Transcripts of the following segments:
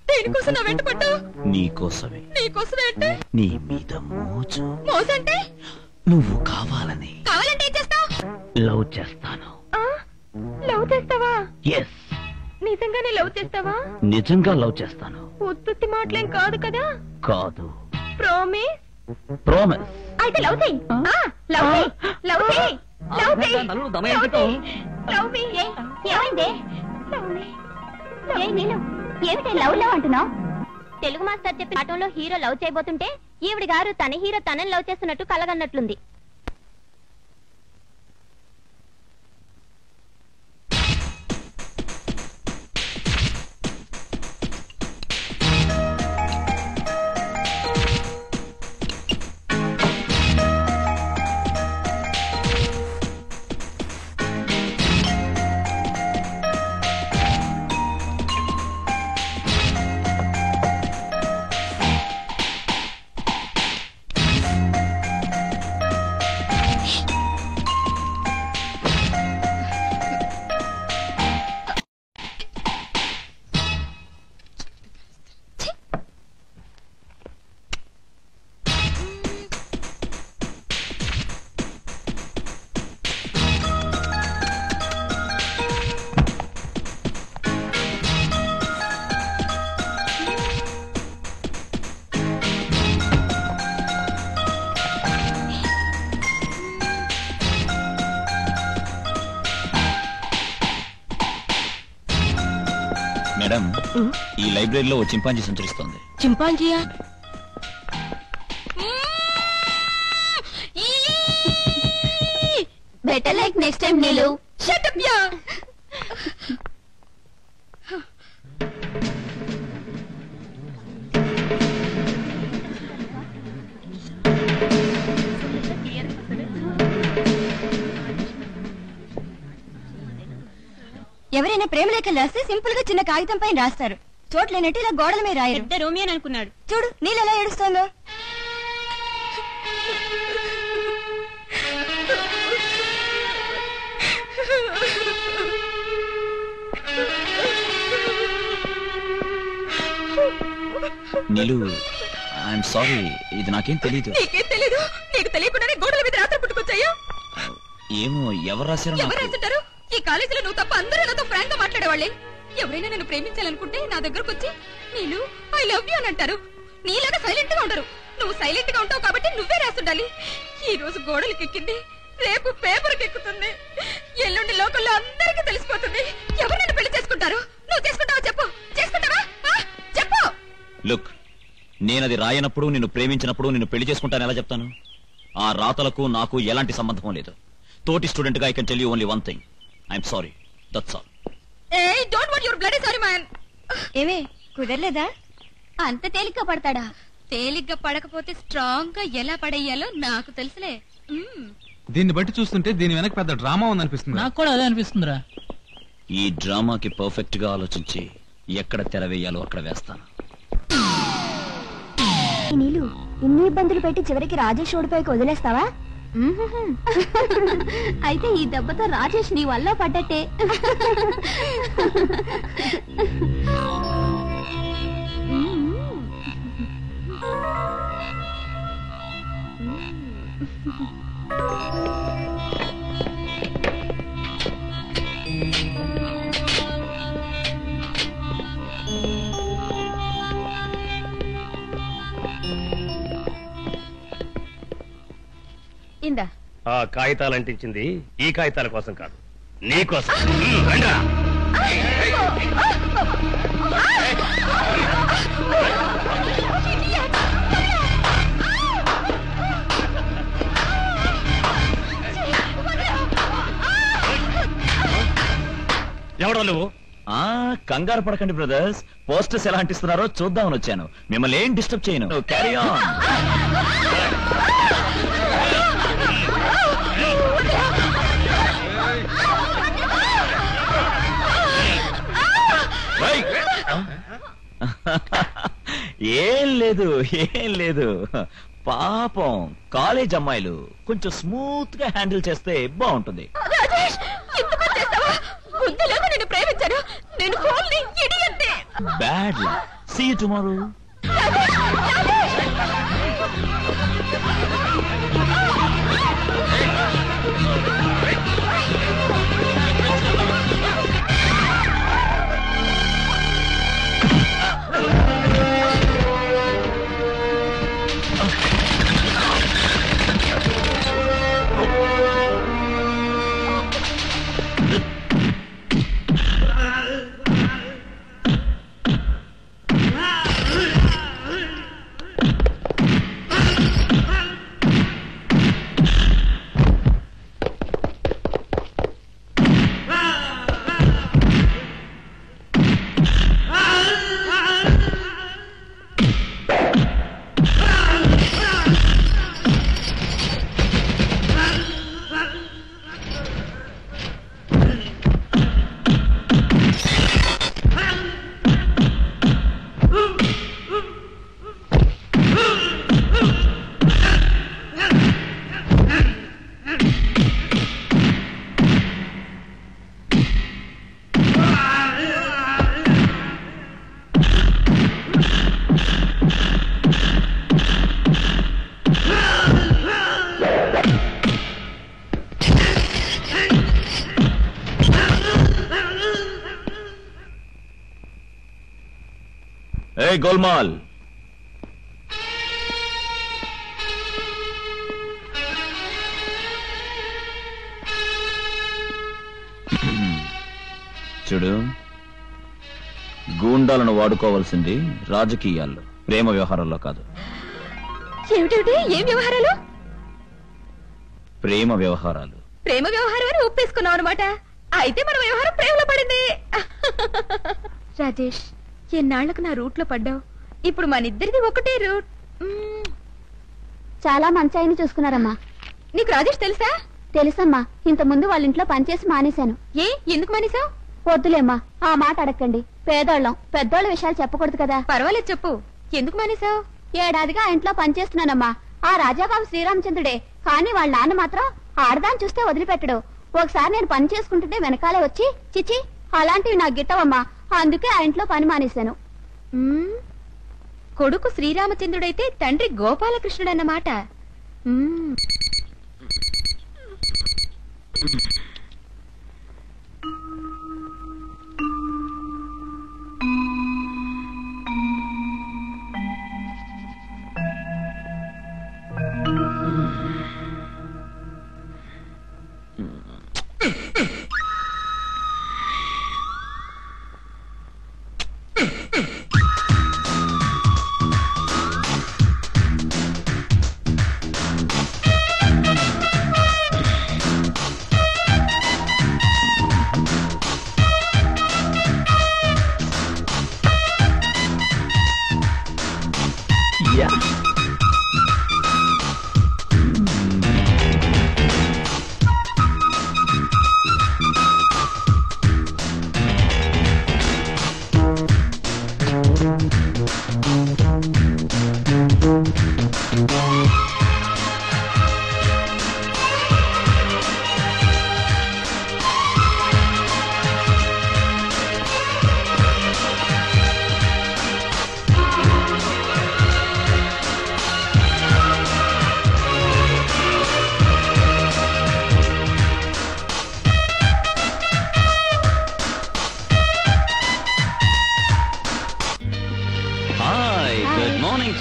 దేనికోసం నా వెంట పడ్డావు? నీకోసమే. నీకోసమే అంటే? నీ మీద మోజు. మోజంటే? నువ్వు కావాలని. కావాలంటే ఏం చేస్తావు? లవ్ చేస్తాను. లవ్ చేస్తావా? ఎస్. నిజంగానే లవ్ చేస్తావా? నిజంగా లవ్ చేస్తాను. ఉత్తుత్తి మాటలేం కాదు కదా? కాదు. ప్రామిస్? ప్రామిస్. అయితే లవ్ చేయి. లవ్ చేయి. లవ్ చేయి. లవ్ చేయి. లవ్ మీ. ఏమైంది? ఏమిటి లవ్ లవ్ అంటున్నావు? తెలుగు మాస్టర్ చెప్పి ఆటంలో హీరో లవ్ చేయబోతుంటే ఈవిడి గారు తన హీరో తనని లవ్ చేస్తున్నట్టు కలగన్నట్లుంది. మేడం, ఈ లైబ్రరీలో ఓ చింపాంజీ సంచరిస్తోంది. చింపాంజీయా? Better like next time Neelu. Shut up ya. ఎవరైనా ప్రేమలేఖలు రాస్తే సింపుల్ గా చిన్న కాగితం పైన రాస్తారు. చోట్లేనట్టు ఇలా గోడల మీద రాయరు. పెద్ద రోమియో అనుకున్నాడు. చూడు నీళ్ళు ఎలా ఏడుస్తోందో. నీలు, ఐఎమ్ సారీ, ఇది నాకేం తెలీదు. నీకేం తెలీదు? నీకు తెలియకుండానే గోడల మీద రాత్రి పుట్టుకొచ్చాయా? ఏమో, ఎవరు రాశారు? ఎవరు రాస్తుంటారు? ఈ కాలేజీలో నువ్వు తప్ప అందరూ నాతో ఫ్రాంక్ గా మాట్లాడేవాళ్ళే. ఎవరైనా నన్ను ప్రేమించాలనుకుంటే నా దగ్గరకు వచ్చి నీలు ఐ లవ్ యూ అని అంటారు. నీలాగా సైలెంట్ గా ఉండరు. నువ్వు సైలెంట్ గా ఉంటావు కాబట్టి నువ్వే రాస్తుండాలి. ఈ రోజు గోడలకి ఎక్కింది, రేపు పేపర్కి ఎక్కుతుంది, ఎల్లుండి లోకల్లో అందరికీ తెలిసిపోతుంది. ఎవరు నన్ను పెళ్లి చేసుకుంటారు? నువ్వు చేసుకుంటావా? చెప్పు. చేసుకుంటావా? చెప్పు. లుక్, నేనది రాయనప్పుడు, నిన్ను ప్రేమించినప్పుడు నిన్ను పెళ్లి చేసుకుంటాను ఎలా చెప్తాను? ఆ రాతలకు నాకు ఎలాంటి సంబంధం లేదు. తోటి స్టూడెంట్ గా I can tell you only one thing. I'm sorry, that's all. ఏయ్, don't want your bloody sorry man. ఏమే కుదరలేదా? అంత తేలిగ్గా పడతాడా? తేలిగ్గా పడకపోతే స్ట్రాంగ్ గా ఎలా పడేయాలో నాకు తెలుసులే. దీన్ని బట్టి చూస్తుంటే దీని వెనక పెద్ద డ్రామా ఉందనిపిస్తుంది. నాకు కూడా అదే అనిపిస్తుందిరా. ఈ డ్రామాకి పర్ఫెక్ట్ గా ఆలోచించి ఎక్కడ తెర వేయాలో అక్కడ వేస్తాను. నీళ్ళు ఇన్ని ఇబ్బందులు పెట్టి చివరికి రాజేష్ ఓడిపోయి వదిలేస్తావా? అయితే ఈ దెబ్బతో రాజేష్ నీ వల్ల పడ్డట్టే. ఇందా. ఆ కాగితాలు అంటించింది ఈ కాగితాల కోసం కాదు, నీ కోసం. రండ్రా. ఎవడో నువ్వు? కంగారు పడకండి బ్రదర్స్, పోస్టర్స్ ఎలా అంటిస్తున్నారో చూద్దామని వచ్చాను. మిమ్మల్ని ఏం డిస్టర్బ్ చేయను. Carry on. ఏం లేదు, ఏం లేదు. పాపం కాలేజ్ అమ్మాయిలు కొంచెం స్మూత్ గా హ్యాండిల్ చేస్తే బాగుంటుంది. నేను ప్రేమించాను. నేను bad luck. See you tomorrow. Hey, Golmaal. చూడు, గూండాలను వాడుకోవాల్సింది రాజకీయాల్లో, ప్రేమ వ్యవహారాల్లో కాదు. ఏమిటి? ఏం వ్యవహారాలు? ప్రేమ వ్యవహారాలు. ప్రేమ వ్యవహారం అని ఒప్పేసుకున్నావు అనమాట. అయితే మన వ్యవహారం ప్రేమలో పడింది. రాజేష్, ఎన్నాళ్లకు నా రూట్ లో పడ్డావు. ఇప్పుడు మన ఇద్దరిది ఒకటే రూట్. చాలా మంచి ఆయన చూసుకున్నారమ్మా. నీకు రాజేష్ తెలుసా? తెలుసమ్మా. ఇంత ముందు వాళ్ళ ఇంట్లో పనిచేసి మానేశాను. ఏ, ఎందుకు మానేశావు? వద్దులేమ్మా, ఆ మాట అడగండి. పేదోళ్ళం, పెద్దోళ్ళ విషయాలు చెప్పకూడదు కదా. పర్వాలేదు, చెప్పు. ఎందుకు మానేశావు? ఏడాదిగా ఆ ఇంట్లో పనిచేస్తున్నానమ్మా. ఆ రాజాబాబు శ్రీరామచంద్రుడే, కానీ వాళ్ళ నాన్న మాత్రం ఆడదాన్ని చూస్తే వదిలిపెట్టడు. ఒకసారి నేను పని చేసుకుంటుంటే వెనకాలే వచ్చి చిచి అలాంటివి నాకు గిట్టవమ్మా, అందుకే ఆ ఇంట్లో పని మానేశాను. కొడుకు శ్రీరామచంద్రుడైతే తండ్రి గోపాలకృష్ణుడన్నమాట.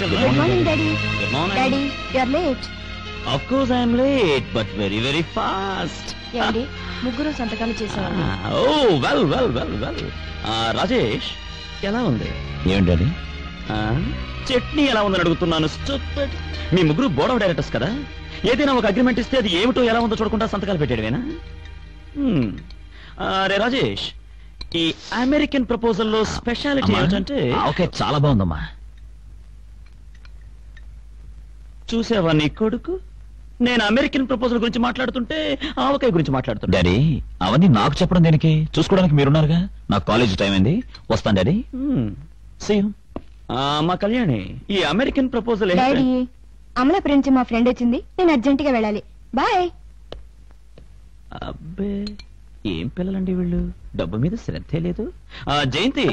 Good morning, Daddy. Daddy, you're late. Of course I'm late but very very fast. ఏమండి ముగ్గురు సంతకాలు చేసేవాళ్ళు. Oh well well well well. Rajesh ఎలా ఉంది? ఏంటది? చట్నీ ఎలా ఉందని అడుగుతున్నాను. Stupid. మీ ముగ్గురు బోర్డ్ ఆఫ్ డైరెక్టర్స్ కదా, ఏదైనా ఒక అగ్రిమెంట్ ఇస్తే అది ఏమిటో ఎలా ఉందో చూడకుండా సంతకాలు పెట్టాడువేనా? రే రాజేష్, ఈ అమెరికన్ ప్రపోజల్ లో స్పెషాలిటీ ఏమిటంటే ఓకే చాలా బాగుందమ్మా. చూసావా నీ కొడుకు, నేను అమెరికన్ ప్రపోజల్ గురించి మాట్లాడుతుంటే ఆవకాయ గురించి మాట్లాడుతున్నా. డాడీ అవన్నీ నాకు చెప్పడం దేనికి? చూసుకోవడానికి మీరున్నారుగా. నాకు కాలేజ్ టైం అయింది, వస్తాను డాడీ. మా కళ్యాణి, ఈ అమెరికన్ ప్రపోజల్ డాడీ అమలాపురం నుంచి మా ఫ్రెండ్ వచ్చింది, నేను అర్జెంట్ గా వెళ్ళాలి. బాయ్. అబ్బే ఏం పిల్లలండి వీళ్ళు, డబ్బు మీద శ్రద్ధే లేదు. జయంతి,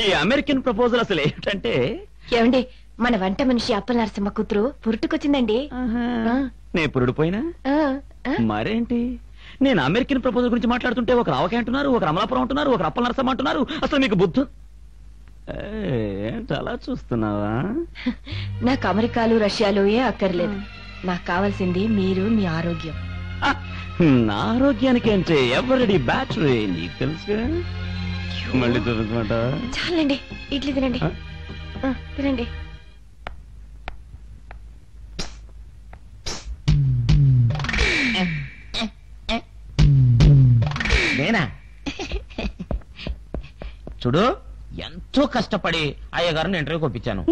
ఈ అమెరికన్ ప్రపోజల్ అసలు ఏంటంటే ఏమండి మన వంట మనిషి అప్పల నరసింహ కూతురు పురుటుకొచ్చిందండి. నే పురుడుపోయినా మరేంటి, నేను అమెరికన్ ప్రపోజల్ గురించి మాట్లాడుతుంటే ఒకరు ఆవకాయ అంటున్నారు, ఒకరు అమలాపురం అంటున్నారు, ఒకరు అప్పల నరసింహ అంటున్నారు. అసలు మీకు బుద్ధు ఏంటి అలా చూస్తున్నావా? నాకు అమెరికాలు రష్యాలు ఏ అక్కర్లేదు. నాకు కావాల్సింది మీరు, మీ ఆరోగ్యం. నా ఆరోగ్యానికి అంటే ఎవరిడి బ్యాటరీ నీకు తెలుసుగా. మళ్ళీ చూసుకుంట చాలండి, ఇడ్లీ తినండి. తినండి. నేనా? చూడు, ఎంతో కష్టపడి అయ్యగారిని ఇంటర్వ్యూకి ఒప్పించాను.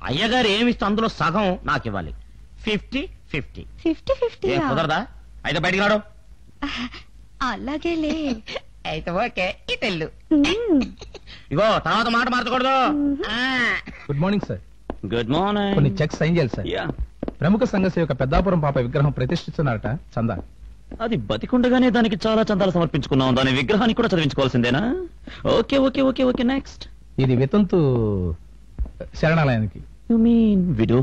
అయ్యగారు ఏమిస్తే అందులో సగం నాకు ఇవ్వాలి. 50-50. 50-50 కుదరదా? అయితే బయటికి రాడు. అలాగేలే. అయితే ఓకే, ఇటెళ్ళు. ఇగో తర్వాత మాట మార్చకూడదు. Good morning sir. Good morning. కొన్ని చెక్స్ సైన్ చేయాలి సార్. ప్రముఖ సంఘ సేవక పెద్దాపురం పాప విగ్రహం ప్రతిష్ఠిస్తున్నారట, చందా. అది బతికుండగానే దానికి చాలా చందాలు సమర్పించుకున్నాం, దాని విగ్రహాన్ని కూడా చదివించుకోవాల్సిందేనా? Okay okay okay okay next. ఇది వితంతు శరణాలయానికి. You mean widow?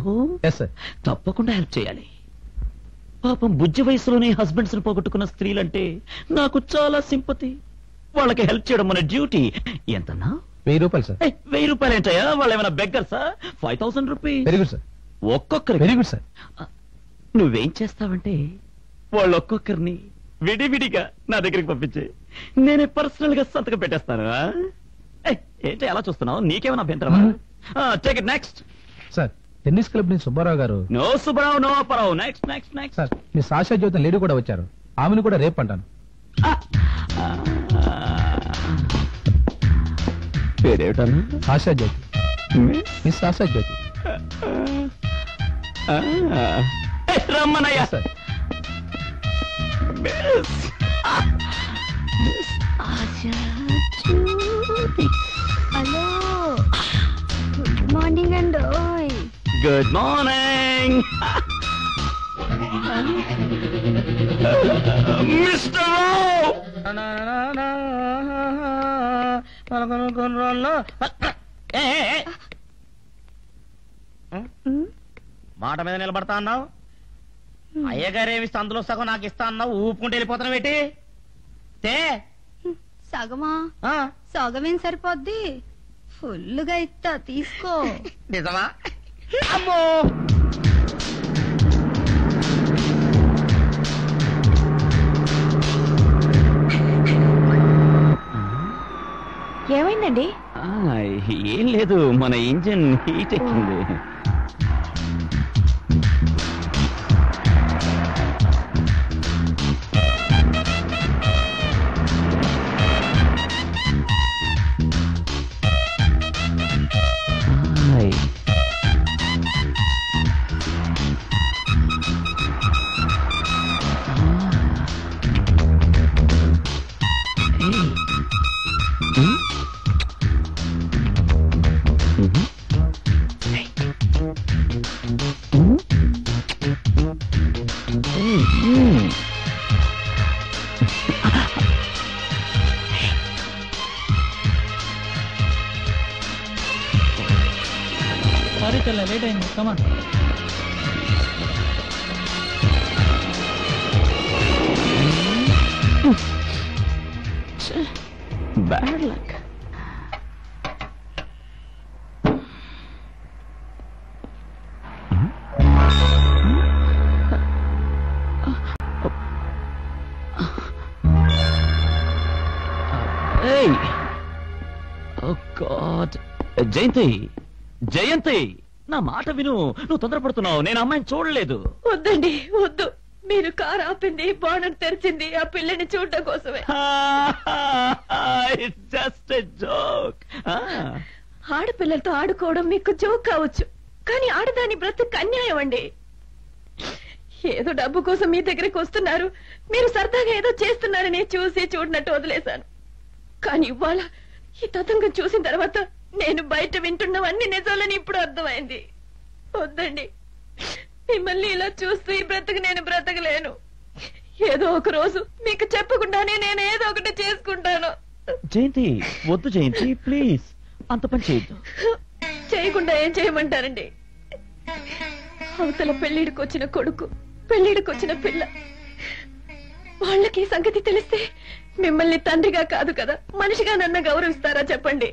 Yes sir. తప్పకుండా హెల్ప్ చేయాలి. పాపం బుజ్జి వయసులోనే హస్బెండ్స్ ని పోగొట్టుకున్న స్త్రీలంటే నాకు చాలా సింపతి. వాళ్ళకి హెల్ప్ చేయడం మన డ్యూటీ. ఎంతన్నా? 1000 రూపాయలు సార్. 1000 రూపాయలు ఏంటయ్యా? వాళ్ళు ఏమైనా బెగ్గర్సా? 5000 రూపీస్. Very good sir. ఒక్కొక్కరు. Very good sir. నువ్వేం చేస్తావంటే వాళ్ళు ఒక్కొక్కరిని విడివిడిగా నా దగ్గరికి పంపించే, నేనే పర్సనల్ గా సంతకం పెట్టేస్తాను. ఏంటి అలా చూస్తున్నావు? నీకేమైనా అభ్యంతరమా? Take it next. Sir, tennis club నుంచి సుబ్బారావు గారు. No Subbarao, no Apparao. Next next next. Sir, మీ సాషా జ్యోతి లేడీ కూడా వచ్చారు, ఆమెను కూడా రేపు అంటాను. పేరేటను? Sasha Jyothi. Miss Sasha Jyothi. రమ్మనయ్యా. సార్, హలో, గుడ్ మార్నింగ్ అండి. గుడ్ మార్నింగ్ మిస్టర్ మాట మీద నిలబడతా అన్నావు. అయ్యగారు ఏమిస్తే అందులో సగం నాకు ఇస్తా అన్నావు. ఊపుకుంటూ వెళ్ళిపోతున్నావు ఏంటి? సగమా? సగమేం సరిపోద్ది, ఫుల్లుగా ఇస్తా, తీసుకో. నిజమా? అమ్మో, ఏమైందండి? ఏం లేదు, మన ఇంజిన్ హీట్ ఎక్కింది. లేట్ అయింది. కమాన్. Bad luck. జయంతి జయంతి నా మాట విను. నువ్వు తొందరపడుతున్నావు. నేను అమ్మాయిని చూడలేదు. వద్దండి, వద్దు. మీరు కారు ఆపింది, బాణం తెరిచింది ఆ పిల్లని చూడటం కోసమే. Just joke. ఆడపిల్లలతో ఆడుకోవడం మీకు జోక్ కావచ్చు, కానీ ఆడదాని బ్రతుకు అన్యాయం అండి. ఏదో డబ్బు కోసం మీ దగ్గరికి వస్తున్నారు, మీరు సరదాగా ఏదో చేస్తున్నారని చూసి చూడనట్టు వదిలేశాను. కానీ ఇవాళ ఈ తతంగం చూసిన తర్వాత నేను బయట వింటున్నవన్నీ నిజాలని ఇప్పుడు అర్థమైంది. వద్దండి, మిమ్మల్ని ఇలా చూస్తూ ఈ బ్రతుకు నేను బ్రతకలేను. ఏదో ఒక రోజు మీకు చెప్పకుండానే నేను ఏదో ఒకటి చేసుకుంటాను. జయంతి వద్దు జయంతి, ప్లీజ్ అంత పని చేయొద్దు. చేయకుండా ఏం చేయమంటారండి? అవతల పెళ్లిడికి వచ్చిన కొడుకు, పెళ్లిడికి వచ్చిన పిల్ల, వాళ్ళకి ఈ సంగతి తెలిస్తే మిమ్మల్ని తండ్రిగా కాదు కదా మనిషిగా నన్ను గౌరవిస్తారా చెప్పండి?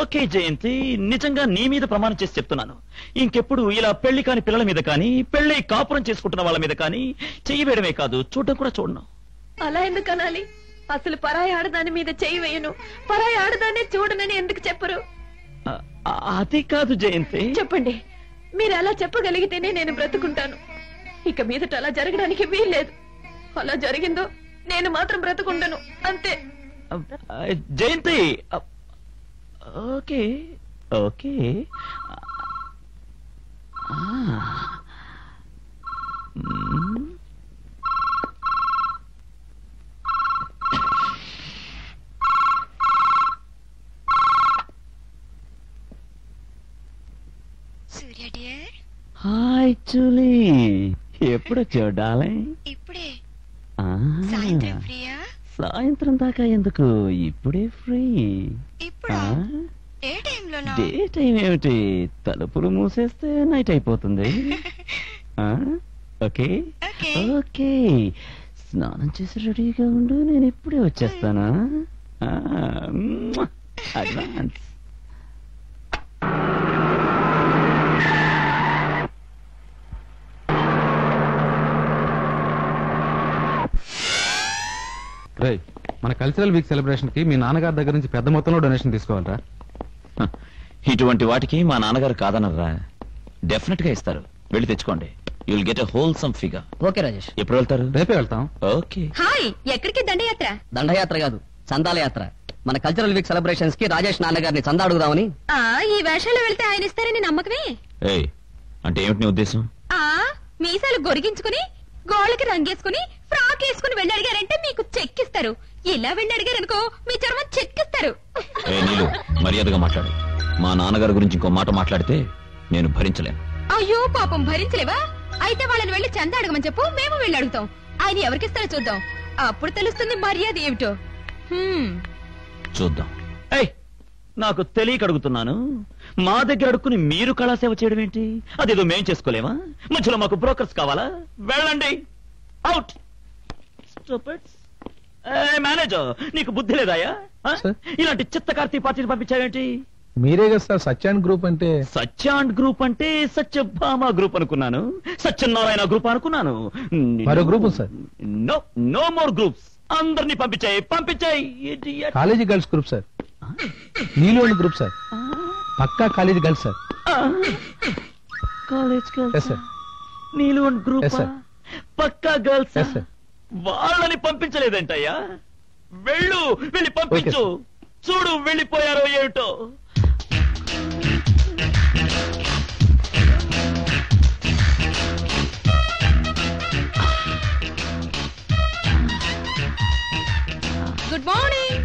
ఓకే జయంతి, నిజంగా నీ మీద ప్రమాణం చేసి చెప్తున్నాను, ఇంకెప్పుడు ఇలా పెళ్లి కాని పిల్లల మీద కానీ పెళ్లి కాపురం చేసుకుంటున్న వాళ్ళ మీద కానీ చెయ్యి వేయడమే కాదు చూడడం కూడా చూడను. అలా ఎందుకు అనాలి? అసలు పరాయి ఆడదాని మీద చెయ్యి వేయను, పరాయి ఆడదాన్ని చూడనని ఎందుకు చెప్పరు? అది కాదు జయంతి. చెప్పండి. మీరు అలా చెప్పగలిగితేనే నేను బ్రతుకుంటాను. ఇక మీదట అలా జరగడానికి వీల్లేదు. అలా జరిగిందో నేను మాత్రం బ్రతుకుండను, అంతే. జయంతి ఓకే ఓకే. సూర్య డియర్, హాయ్ జూలీ, ఎప్పుడు వచ్చావు డార్లింగ్? ఇప్పుడే. ఆ, సాయంత్రం ఫ్రీయా? సాయంత్రం దాకా ఎందుకు, ఇప్పుడే ఫ్రీ. ఇప్పుడు ఏ టైంలోనా? డే టైం ఏమిటి, తలుపులు మూసేస్తే నైట్ అయిపోతుంది. Okay okay. ఓకే, స్నానం చేసి రెడీగా ఉండు, నేను ఇప్పుడే వచ్చేస్తానా. అడ్వాన్స్. రేయ్, మన కల్చరల్ వీక్ సెలబ్రేషన్ కి మీ నాన్నగారి దగ్గర నుంచి పెద్ద మొత్తంలో డొనేషన్ తీసుకోవాలరా. ఇటువంటి వాటికి మా నాన్నగారు కాదనరా, డెఫినెట్ గా ఇస్తారు. వెళ్ళి తెచ్చుకోండి. You will get a wholesome figure. Okay Rajesh. ఎప్పుడు వెళ్తారు? రేపే వెళ్తాం. ఓకే. హాయ్, ఎక్కడికి దండయాత్ర? దండయాత్ర కాదు, చందాల యాత్ర. మన కల్చరల్ వీక్ సెలబ్రేషన్స్ కి రాజేష్ నాన్నగారిని చందా అడుగుదామని. ఈ వేషాలు వెళ్తే ఆయన ఇస్తారని నమ్మకమే. ఏయ్, అంటే ఏమిటి నీ ఉద్దేశం? మీసాలు గొరిగించుకుని గోళ్ళకి రంగేసుకుని ఫ్రాక్ వేసుకుని వెళ్ళి అడిగారంటే మీకు చెక్కిస్తారు. ఇలా వెళ్ళి అడిగారనుకో మీ చర్మం చెక్కిస్తారు. ఏ నీలు, మర్యాదగా మాట్లాడు. మా నాన్నగారి గురించి ఇంకో మాట మాట్లాడితే నేను భరించలేను. అయ్యో పాపం, భరించలేవా? అయితే వాళ్ళని వెళ్ళి చందా అడగమని చెప్పు, మేము వెళ్ళి అడుగుతాం. ఆయన ఎవరికిస్తారో చూద్దాం, అప్పుడు తెలుస్తుంది మర్యాద ఏమిటో. చూద్దాం. ఏయ్, నాకు తెలియక అడుగుతున్నాను, మా దగ్గర అడుక్కుని మీరు కళాసేవ చేయడం ఏంటి? అదేదో మేం చేసుకోలేమా? మధ్యలో మాకు బ్రోకర్స్ కావాలా? వెళ్ళండి, అవుట్. మేనేజర్, నీకు బుద్ధి లేదాయా? ఇలాంటి చిత్త కార్తీ పార్టీని పంపించావేంటి? మీరే కదా సార్ సత్యాన్ గ్రూప్ అంటే. సత్యాండ్ గ్రూప్ అంటే సత్యభామ గ్రూప్ అనుకున్నాను, సత్యనారాయణ గ్రూప్ అనుకున్నాను. మరో group sir. No no more groups. అందరినీ పంపించాయి, పంపించాయి. College girls group sir. నీలోని గ్రూప్ సార్. పక్కా college girls sir. College Yes, girls, sir. నీళ్ళు గ్రూప్, Yes, sir. పక్కా గర్ల్స్. Yes, sir. వాళ్ళని పంపించలేదంటయ్యా. వెళ్ళు, వెళ్ళి పంపించు. చూడు వెళ్ళిపోయారో ఏమిటో. Good morning.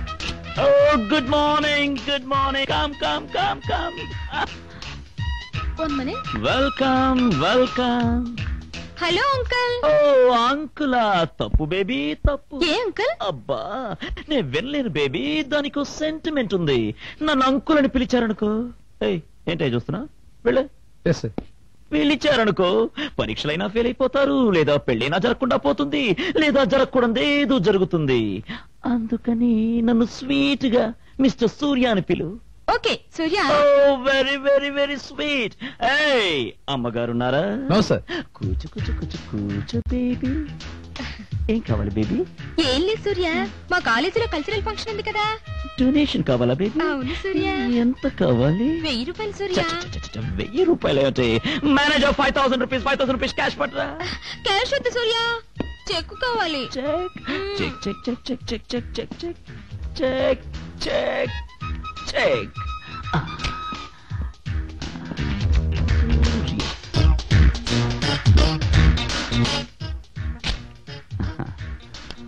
Oh good morning, good morning. Come come come come. 1 minute. Welcome welcome. Hello uncle. Oh అంకులా, తప్పు బేబీ తప్పు. ఏ అంకుల్? అబ్బా, నేను వినలేను బేబీ, దానికి సెంటిమెంట్ ఉంది. నన్ను అంకుల్ అని పిలిచారనుకో. ఏంటో చూస్తున్నా, వెళ్ళు. Yes sir. పిలిచారనుకో, పరీక్షలైనా ఫెయిల్ అయిపోతారు, లేదా పెళ్ళైనా జరగకుండా పోతుంది, లేదా జరగకూడదు ఏదో జరుగుతుంది. అందుకని నన్ను స్వీట్ గా మిస్టర్ సూర్య అని పిలు. ఓకే సూర్య. ఓ వెరీ వెరీ వెరీ స్వీట్. ఏయ్, అమ్మగారున్నారా? No sir. కూర్చో కూర్చో కూర్చో కూర్చో బేబీ. ఏం కావాలి బేబీ? ఏం లేదు సూర్య, మా కాలేజీలో కల్చరల్ ఫంక్షన్ ఉంది కదా. డొనేషన్ కావాలా బేబీ? అవును సూర్య. ఎంత కావాలి? 1000 రూపాయలు సూర్య. 1000 రూపాయలు అంటే మేనేజర్ 5000 రూపీస్ 5000 రూపీస్ క్యాష్ పట్టరా. క్యాష్ వద్దు సూర్య, చెక్ కావాలి. Check check check check check check check check check check check.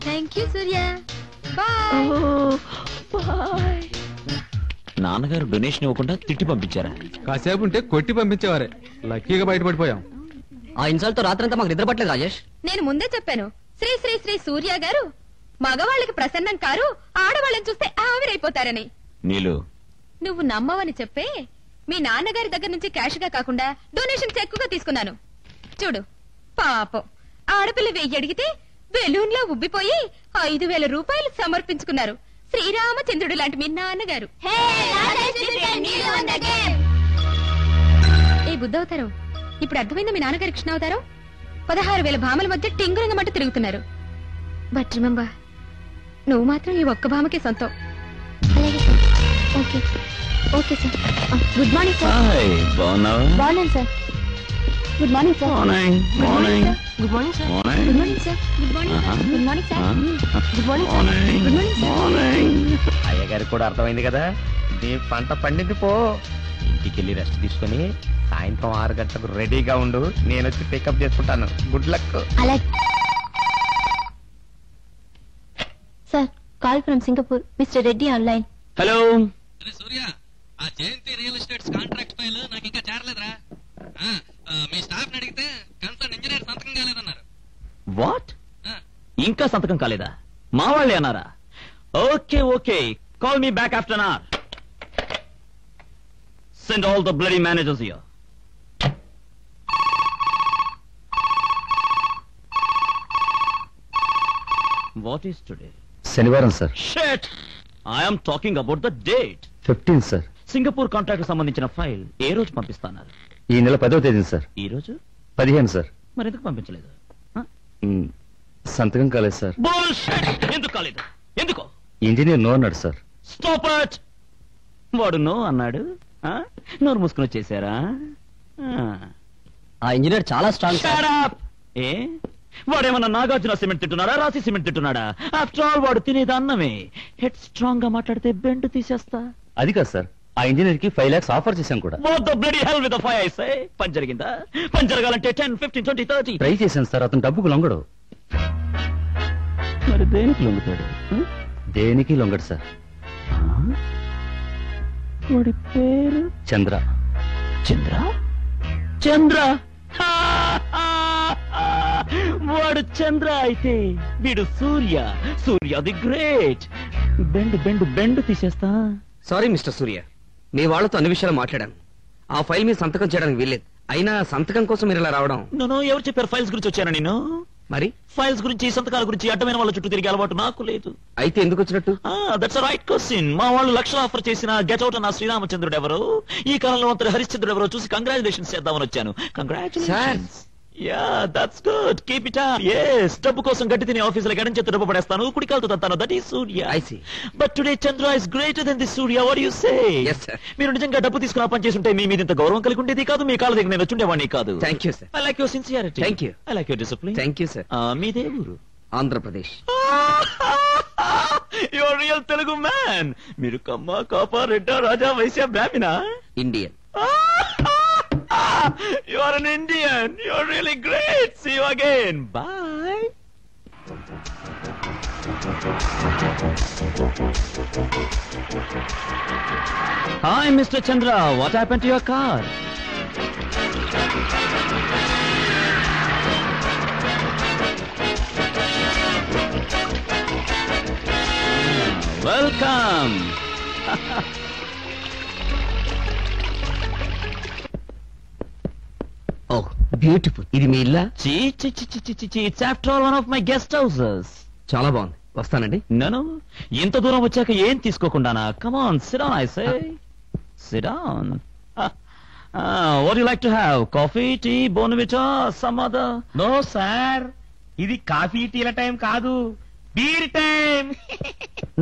Thank you Surya. Bye. నాన్నగారు డొనేషన్ ఇవ్వకుండా తిట్టి పంపించారా? కాసేపు ఉంటే కొట్టి పంపించేవారే, లక్కీగా బయటపడిపోయాం. ఆ ఇన్సల్ట్ తో రాత్రంతా మాకు నిద్ర పట్టలేదు రాజేష్. నేను ముందే చెప్పాను, శ్రీ శ్రీ శ్రీ సూర్య గారు మగవాళ్ళకి ప్రసన్నం కారు, ఆడవాళ్ళని చూస్తే ఆవిరైపోతారని. నీలు, నువ్వు నమ్మవని చెప్పే మీ నాన్నగారి దగ్గర నుంచి క్యాష్ గా కాకుండా డొనేషన్ చెక్కుగా తీసుకున్నాను. చూడు పాపం, ఆడపిల్ల 1000 అడిగితే బెలూన్ లో ఉబ్బిపోయి 5000 రూపాయలు సమర్పించుకున్నారు శ్రీరామచంద్రుడు లాంటి మీ నాన్నగారు. ఏ బుద్ధవతారం, ఇప్పుడు అర్థమైందా మీ నాన్నగారి కృష్ణావతారం? 16,000 భామల మధ్య టింగురంగమంటూ తిరుగుతున్నారు. బట్ రిమెంబర్, నువ్వు మాత్రం ఈ ఒక్క భామకే సొంతం. Okay okay sir. Good morning sir. Hi, బాగున్నావా? బాగున్నాను sir. Good morning sir. Morning morning good morning sir. Morning good morning sir. Good morning sir. Good morning sir. Good morning sir. Morning good morning sir. Morning. అయ్యగారికి కూడా అర్థమైంది కదా, నీ పంట పండింది పో. ఇంటికి వెళ్ళి రెస్ట్ తీసుకుని సాయంత్రం 6 గంటలకు రెడీగా ఉండు, నేను వచ్చి పికప్ చేసుకుంటాను. Good luck. అలాగే sir. Call from Singapore, mister Reddy online. Hello. Surya, ఆ Jayanthi real estates contract file నాకు ఇంకా చేరలేదురా. మీ స్టాఫ్ అడిగితే కన్సర్న్ ఇంజనీర్ సంతకం కాలేదన్నారు. వాట్? ఇంకా సంతకం కాలేదా? మా వాళ్ళే అన్నారా? Okay okay, call me back after an hour. Send all the bloody managers here. What is today? శనివారం sir. Shit! I am talking about the date. 15 sir. Singapore contract సంబంధించిన ఫైల్ ఏ రోజు పంపిస్తున్నారు? ఈ నెల 10వ తేదీ సార్. ఈ రోజు 15 సార్. మరి ఎందుకు పంపించలేదు? సంతకం కాలేదు సార్. Bullshit! ఎందుకు కాలేదు? ఎందుకో? ఇంజనీర్ నో అన్నాడు సార్. Stop it! వాడు నో అన్నాడు, నోరు మూసుకుని వచ్చేసారా? ఆ ఇంజనీర్ చాలా స్ట్రాంగ్. Shut up! ఏ వాడేమన్నా నాగార్జున సిమెంట్ తింటున్నాడా, రాసి సిమెంట్ తింటున్నాడా? ఆఫ్టర్ ఆల్ వాడు తినేది అన్నమే. హెడ్ స్ట్రాంగ్ గా మాట్లాడితే బెండ్ తీసేస్తా. అది కాదు సార్, ఆ ఇంజనీర్ కి 5 lakhs ఆఫర్ చేశాం కూడా. What the bloody hell with the fire, I say? పని జరిగిందా? పని జరగాలంటే 10, 15, 20, 30. ట్రై చేశాను సార్, అతను డబ్బుకు లొంగడు. మరి దేనికి లొంగుతాడు? దేనికి లొంగడు సార్. వాడి పేరు చంద్ర. చంద్ర? చంద్ర! వాడు చంద్ర అయితే వీడు Surya. Surya the great. Bend bend bend తీసేస్తా. సారీ మిస్టర్ సూర్య, మీ వాళ్ళతో అన్ని విషయాలు మాట్లాడాను. ఆ ఫైల్ మీద సంతకం చేయడానికి వీల్లేదు. అయినా సంతకం కోసం మీరు ఇలా రావడం? నన్ను ఎవరు చెప్పారు ఫైల్స్ గురించి వచ్చాను నేను? మరి ఫైల్స్ గురించి, సంతకాల గురించి అడ్డమైన వాళ్ళ చుట్టూ తిరిగే అలవాటు నాకు లేదు. అయితే ఎందుకు వచ్చినట్టు? That's right question. మా వాళ్ళు లక్షలు ఆఫర్ చేసిన గెట్ అవుట్ అన్న శ్రీరామచంద్రుడు ఎవరు, ఈ కాలంలో అంతటి హరిశ్చంద్రుడు ఎవరో చూసి కంగ్రాచులేషన్స్ చేద్దామని వచ్చాను. Congratulations. Yeah, that's good. Keep it up. yes, డబ్బు కోసం గట్టి తినే ఆఫీసులకు ఎడం చేత డబ్బు పడేస్తాను, కుడికాలతో తంతాను. That is Surya. I see. But today Chandra is greater than the Surya. What do you say? Yes, sir. మీరు నిజంగా డబ్బు తీసుకుని పని చేస్తుంటే మీ మీద ఇంత గౌరవం కలిగి ఉండేది కాదు, మీ కాళ్ళ దగ్గర నేను వచ్చుండేవాడిని కాదు. Thank you sir. I like your sincerity. Thank you. I like your discipline. Thank you sir. మీదే ఊరు? Andhra Pradesh. Your real Telugu man. మీరు కమ్మ, కాప, రెడ్డ, రాజా, వైశ్య, బ్రాహ్మణ? Indian. You are an Indian. You are really great. See you again. Bye. Hi, Mr. Chandra. What happened to your car? Welcome. Oh beautiful. ఇది మీ ఇల్లా? It's after all one of my guest houses. చాలా బాగుంది. వస్తానండి. No. ఇంత దూరం వచ్చాక ఏం తీసుకోకుండానా? Come on, sit down, I say. Sit down. What do you like to have? Coffee, tea, Bonvita, some other? No sir, ఇది కాఫీ టీల time కాదు, బీర్ టైం.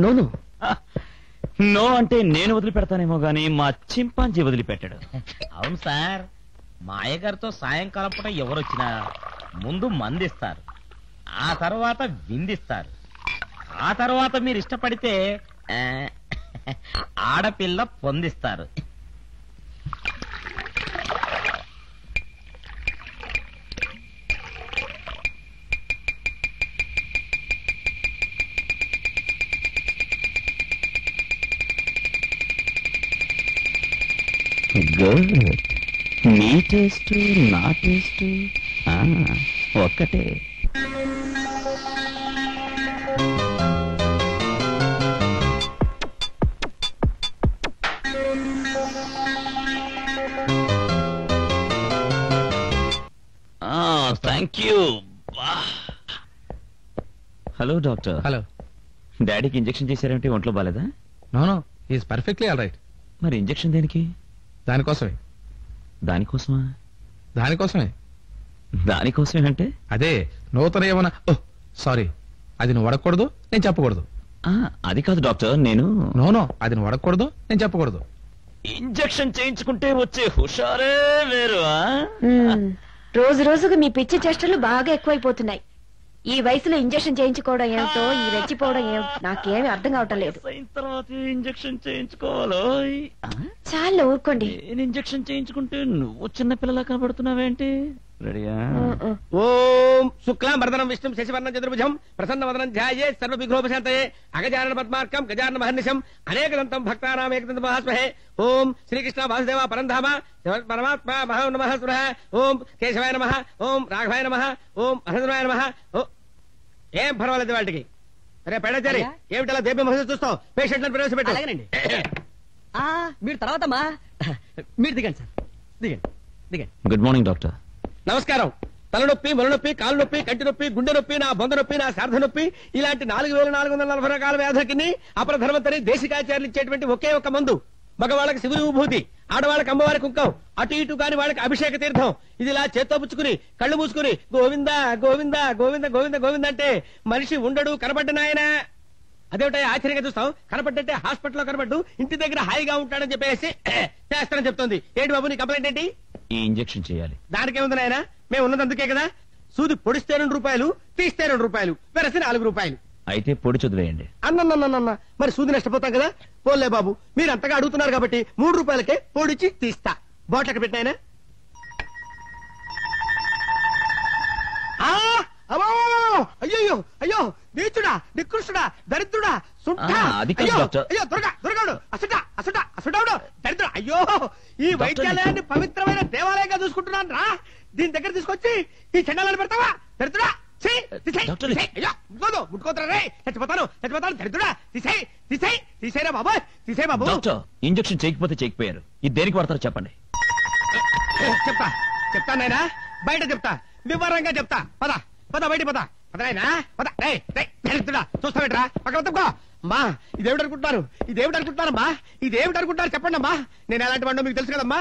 నో. నో అంటే నేను వదిలిపెడతానేమో గానీ మా చింపాంజీ వదిలిపెట్టాడు. అవును సార్, మా అయ్యగారితో సాయంకాలం పూట ఎవరొచ్చినా ముందు మందిస్తారు, ఆ తర్వాత విందిస్తారు, ఆ తర్వాత మీరు ఇష్టపడితే ఆడపిల్ల పొందిస్తారు. గుడ్. నీ టేస్ట్ నా టేస్ట్ ఒక్కటే. Thank you. Hello doctor. Hello. డాడీకి ఇంజెక్షన్ చేశారంటే ఒంట్లో బాలేదా? No is perfectly all right. మరి ఇంజెక్షన్ దేనికి? దానికోసమే. దానికోసమా? దానికోసమే. దానికోసమేనంటే అదే నూతన ఏమన్నా. ఓ సారీ, అది నువ్వు అడగకూడదు, నేను చెప్పకూడదు. అది కాదు డాక్టర్, నేను నో అది నువ్వు అడగకూడదు, నేను చెప్పకూడదు. ఇంజెక్షన్ చేయించుకుంటే వచ్చే హుషారే వేరు. రోజు రోజుకు మీ పిచ్చి చేష్టలు బాగా ఎక్కువైపోతున్నాయి. ఈ వయసులో ఇంజెక్షన్ చేయించుకోవడం ఏమిటో, ఈ రెచ్చిపోవడం ఏమిటో నాకేమీ అర్థం కావటం లేదు. తర్వాత ఇంజెక్షన్ చేయించుకోవాలో? చాలా ఊరుకోండి. నేను ఇంజెక్షన్ చేయించుకుంటే నువ్వు చిన్న పిల్లలా కనబడుతున్నావేంటి? రెడీయా? ఓం శుక్లాం వరదనం విష్ణుం శశివర్ణం చతుర్భుజం ప్రసన్నవదనం ధ్యాయే సర్వ విఘ్నోపశాంతయే అగజానన పద్మార్కం గజానన మహర్నిశం అనేకదంతం భక్తానాం ఏకదంతం మహాస్మహే. ఓం శ్రీకృష్ణ వాసుదేవ పరంధామ పరమాత్మ మహా నమః స్మః. ఓం కేశవాయ నమః, ఓం రాఘవాయ నమః, ఓం మహేంద్రాయ నమః. ఏం పర్వాలేదు వాటికి. అరే పెడచారి, ఏమిటలా దేవ్య మహర్షి చూస్తావు? పేషెంట్లను ప్రవేశపెట్టు. మీరు తర్వాత మీరు దిగండి సార్, దిగండి దిగండి. Good morning doctor. నమస్కారం. తలనొప్పి, మొలనొప్పి, కాలు నొప్పి, కంటి నొప్పి, గుండె నొప్పి, నా బొంద నొప్పి, నా శార్థ నొప్పి, ఇలాంటి 4440 రకాల వ్యాధులకి అపరధర్మతని దేశికాచార్యులు ఇచ్చేటువంటి ఒకే ఒక మందు. మగవాళ్ళకి శివుని విభూతి, ఆడవాళ్ళకి అమ్మవారి కుంకం, అటు ఇటు కాని వాళ్ళకి అభిషేక తీర్థం. ఇది ఇలా చేత్తో పుచ్చుకుని కళ్ళు మూసుకుని గోవింద గోవింద గోవింద గోవింద గోవింద అంటే మనిషి ఉండడు, కనబడ్డనాయన. అదేమిటా ఆశ్చర్యంగా చూస్తాం? కనపడ్డంటే హాస్పిటల్లో కనపడ్డు, ఇంటి దగ్గర హాయిగా ఉంటాడని చెప్పేసి చేస్తానని చెప్తోంది. ఏంటి బాబు నీ కంప్లైంట్ ఏంటి? ఈ ఇంజెక్షన్ చేయాలి. దానికేముంది నాయన, మేము ఉన్నది అందుకే కదా. సూది పొడిస్తే ₹2, తీస్తే ₹2, వెరసి ₹4. అయితే పొడి చదివేయండి. అన్న మరి సూది నష్టపోతాం కదా. పోలే బాబు, మీరు అంతగా అడుగుతున్నారు కాబట్టి ₹3కే పొడిచి తీస్తా. బాటిల్ ఎక్కడ పెట్టినాయన? అయ్యో అయ్యో, నీచుడా, నికృష్టుడా, దరిద్రుడా, అయ్యో దొరగాడు, అసటాడు దరిద్రుడు. అయ్యో, ఈ వైద్యాలయాన్ని పవిత్రమైన దేవాలయంగా చూసుకుంటున్నాను రా. దీని దగ్గర తీసుకొచ్చి ఈ చెండాలను పెడతావా? దరిద్రుడా, ముట్టుకోతురా రే, చచ్చిపోతాను దరిద్రుడా. తీసేరా బాబు, తీసే బాబు. డాక్టర్, ఇంజెక్షన్ చేయకపోతే చేయకపోయారు. ఇది దేనికి వాడతారో చెప్పండి. చెప్తా నాయనా, బయట చెప్తా, వివరంగా చెప్తా. పద పద, బయట పద పదనాయనా, పద. దరిద్రుడా, చూస్తావేట్రా, పక్కన తప్పుకో. అమ్మా, ఇదేమిటనుకుంటున్నారమ్మా? ఇదేమిటనుకుంటున్నారు చెప్పండి అమ్మా. నేను ఎలాంటి వాడినో మీకు తెలుసు కదమ్మా.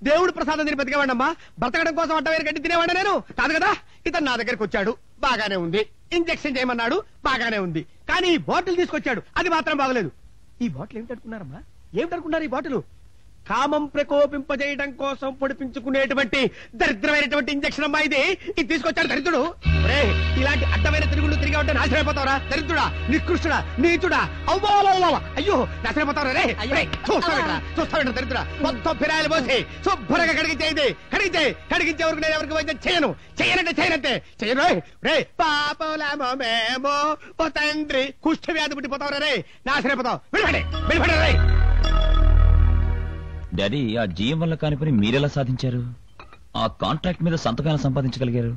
దేవుడు ప్రసాదం తిని బతికేవాడమ్మా. బ్రతకడం కోసం అట్ట వేరు గడ్డి తినేవాడా నేను కాదు కదా. ఇతను నా దగ్గరకు వచ్చాడు, బాగానే ఉంది. ఇంజెక్షన్ చేయమన్నాడు, బాగానే ఉంది. కానీ ఈ బాటిల్ తీసుకొచ్చాడు, అది మాత్రం బాగలేదు. ఈ బాటిల్ ఏమిటనుకున్నారమ్మా? ఏమిటనుకున్నారు ఈ బాటిల్? కామం ప్రకోపింపజేయడం కోసం పొడిపించుకునేటువంటి దరిద్రమైనటువంటి ఇంజక్షన్ అమ్మా ఇది. ఇది తీసుకొచ్చాడు దరిద్రుడు. ఇలాంటి అడ్డమైన తిరుగుళ్ళు తిరిగి ఉంటే నాశనమైపోతావరా దరిద్రుడా, నికృష్టుడా, నీచుడా. అవ్వాల అయ్యో, నాశనమైపోతావరా రే. చూస్తావేట్రా దరిద్రుడా. మొత్తం ఫిరాయిలు పోసి శుభ్రంగా కడిగించేది. కడిగించే వరకు నేను ఎవరికి వైద్యం చేయనంటే చేయను రే. పాపలామో మేమో ఓ తండ్రి, కుష్ఠ వ్యాధి పుట్టిపోతావరా రే, నాశనమైపోతావు. వెళ్ళిపడే రే. డాడీ, ఆ జీఎం వల్ల కాని పని మీరెలా సాధించారు? ఆ కాంట్రాక్ట్ మీద సంతకాలు సంపాదించగలిగారు.